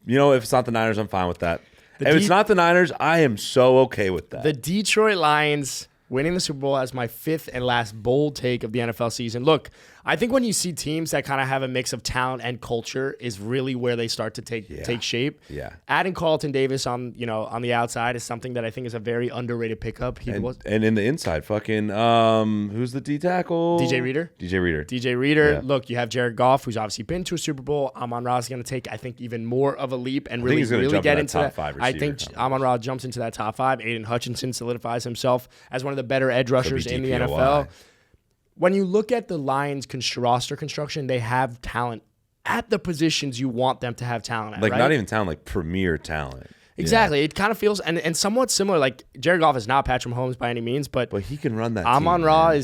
You know, if it's not the Niners, I'm fine with that. If it's not the Niners, I am so okay with that. The Detroit Lions winning the Super Bowl as my 5th and last bold take of the NFL season. Look, I think when you see teams that kind of have a mix of talent and culture is really where they start to take shape. Yeah. Adding Carlton Davis on the outside is something that I think is a very underrated pickup. And in the inside, fucking who's the D tackle? DJ Reader. DJ Reader. Yeah. Look, you have Jared Goff, who's obviously been to a Super Bowl. Amon-Ra is going to take, I think, even more of a leap and really get into top 5 I think Amon-Ra jumps into that top 5. Aiden Hutchinson solidifies himself as one of the better edge rushers in the NFL. When you look at the Lions' roster construction, they have talent at the positions you want them to have talent at. Like, right? not even talent, like premier talent. Exactly. Yeah. It kind of feels and somewhat similar. Like Jared Goff is not Patrick Mahomes by any means, but he can run that. Amon-Ra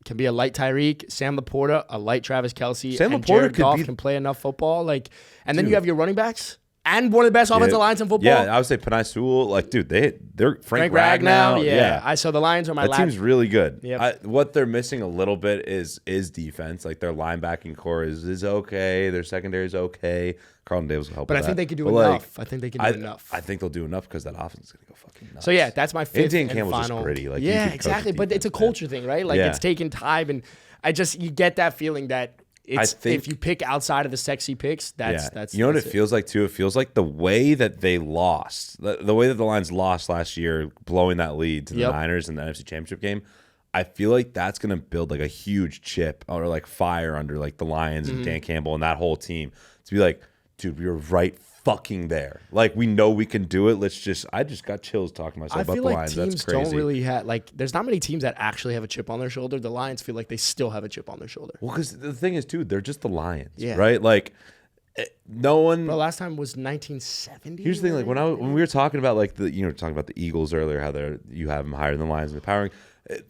can be a light Tyreek, Sam Laporta, a light Travis Kelce, Sam and Laporta Jared Goff can play enough football. Like, and then you have your running backs. And one of the best offensive lines in football. Yeah, I would say Penei Sewell. Like, dude, they're Frank Ragnow. Yeah. I saw the Lions are my last. That team's really good. Yep. What they're missing a little bit is defense. Like, their linebacking core is okay. Their secondary is okay. Carlton Davis will help. But I think they can do enough. I think they can do enough. I think they'll do enough because that offense is going to go fucking nuts. So, yeah, that's my 5th and Campbell's final. Just gritty. Like, yeah, exactly. But it's a culture thing, right? Like, it's taking time. And you get that feeling that if you pick outside of the sexy picks, that's you know what it feels like too. It feels like the way that they lost, the way that the Lions lost last year, blowing that lead to the Niners in the NFC Championship game. I feel like that's going to build like a huge chip or like fire under like the Lions and Dan Campbell and that whole team to be like, dude, we were right fucking there. Like, we know we can do it. I just got chills talking to myself about the Lions. That's crazy. Teams don't really have, there's not many teams that actually have a chip on their shoulder. The Lions feel like they still have a chip on their shoulder. Well, because the thing is, too, they're just the Lions, right? Like, no one. Bro, last time was 1970. Here's the thing, like when we were talking about like talking about the Eagles earlier, how you have them higher than the Lions in the power.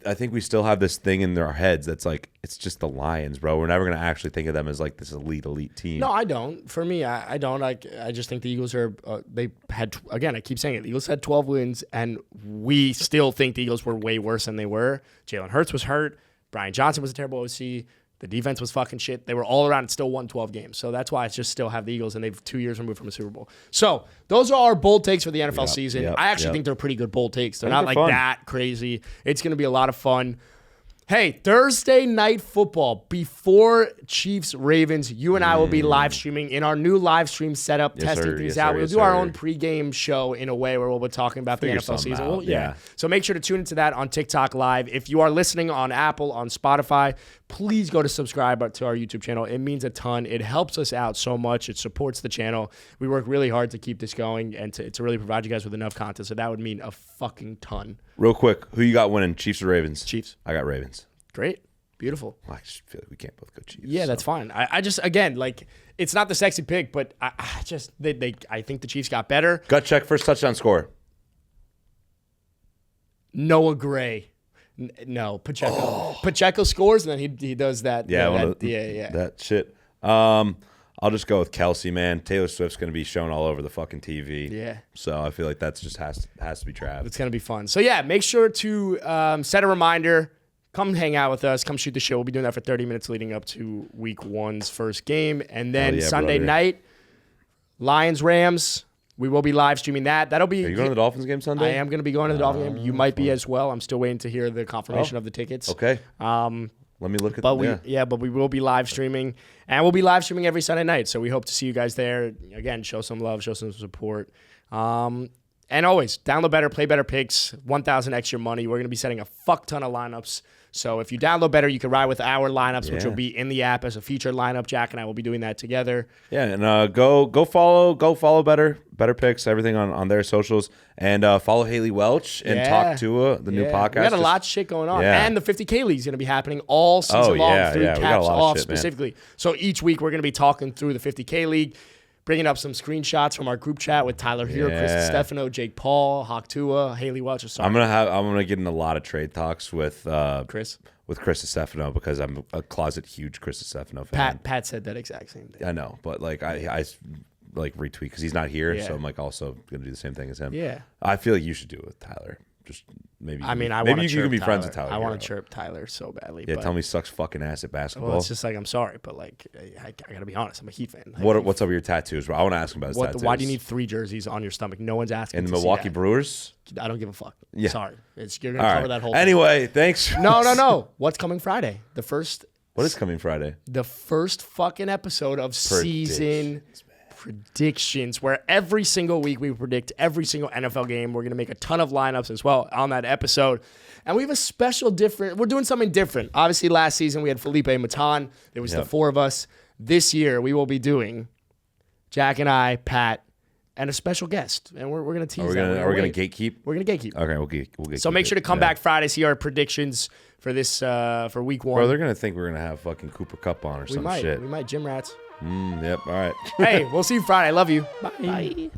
I think we still have this thing in our heads that's like, it's just the Lions, bro. We're never going to actually think of them as like this elite team. No, I don't. For me, I don't. I just think the Eagles are, they had, again, I keep saying it, the Eagles had 12 wins, and we still think the Eagles were way worse than they were. Jalen Hurts was hurt. Brian Johnson was a terrible OC. The defense was fucking shit. They were all around and still won 12 games. So that's why I just still have the Eagles, and they've 2 years removed from a Super Bowl. So those are our bold takes for the NFL season. I actually think they're pretty good bold takes. They're not like fun. that crazy. It's going to be a lot of fun. Hey, Thursday night football before Chiefs-Ravens, you and I will be live streaming in our new live stream setup, testing things out. We'll do our own pregame show in a way where we'll be talking about the NFL season. Well, so make sure to tune into that on TikTok Live. If you are listening on Apple, on Spotify, please go to subscribe to our YouTube channel. It means a ton. It helps us out so much. It supports the channel. We work really hard to keep this going and to really provide you guys with enough content. So that would mean a fucking ton. Real quick, who you got winning, Chiefs or Ravens? Chiefs. I got Ravens. Great. Beautiful. Well, I just feel like we can't both go Chiefs. Yeah, that's fine. I just, again, like, it's not the sexy pick, but I think the Chiefs got better. Gut check, first touchdown score. Noah Gray. No, Pacheco. Oh. Pacheco scores, and then he does that. Yeah, that shit. I'll just go with Kelsey, man. Taylor Swift's going to be shown all over the fucking TV. Yeah. So I feel like that's just has to be Trav. It's going to be fun. So, yeah, make sure to set a reminder. Come hang out with us. Come shoot the shit. We'll be doing that for 30 minutes leading up to week 1's first game. And then Sunday night, Lions-Rams. We will be live streaming that. That'll be. Are you going to the Dolphins game Sunday? I am going to be going to the Dolphins game. You might be as well. I'm still waiting to hear the confirmation of the tickets. Okay. Let me look at that. But we will be live streaming. And we'll be live streaming every Sunday night. So we hope to see you guys there. Again, show some love, show some support. And always, download better, play better picks, 1,000 extra money. We're going to be setting a fuck ton of lineups. So if you download better, you can ride with our lineups, which will be in the app as a featured lineup. Jack and I will be doing that together. Yeah, and go follow better picks, everything on their socials, and follow Haley Welch and Talk Tua, the new podcast. We got a lot of shit going on, and the 50K League is going to be happening all season long through Caps Off specifically. So each week we're going to be talking through the 50K League. Bringing up some screenshots from our group chat with Tyler Hero, Chris Stefano, Jake Paul, Hawk Tua, Haley Welch. I'm gonna get in a lot of trade talks with Chris Stefano because I'm a closet huge Chris Stefano fan. Pat said that exact same thing. I know, but like I like retweet because he's not here, so I'm like also gonna do the same thing as him. Yeah, I feel like you should do it with Tyler. Just maybe. I mean, maybe you can be friends with Tyler. I want to chirp Tyler so badly. Yeah, tell me he sucks fucking ass at basketball. Well, it's just like I'm sorry, but like I gotta be honest. I'm a Heat fan. What's up with your tattoos, bro? I want to ask him about his tattoos. Why do you need 3 jerseys on your stomach? No one's asking. And the Milwaukee Brewers? I don't give a fuck. Yeah. Sorry, you're gonna cover that whole. Anyway, thanks. No. What's coming Friday? What is coming Friday? The first fucking episode of season predictions, where every single week we predict every single NFL game. We're going to make a ton of lineups as well on that episode. And we have a special we're doing something different. Obviously, last season we had Felipe Matan. It was the 4 of us. This year we will be doing Jack and I, Pat, and a special guest. And we're going to tease that. Are we going to gatekeep? We're going to gatekeep. Okay, we'll gatekeep. So make sure to come back Friday, see our predictions for this for week 1. Bro, they're going to think we're going to have fucking Cooper Kupp on or some shit. We might. Gym rats. Yep, all right. Hey, we'll see you Friday. I love you. Bye.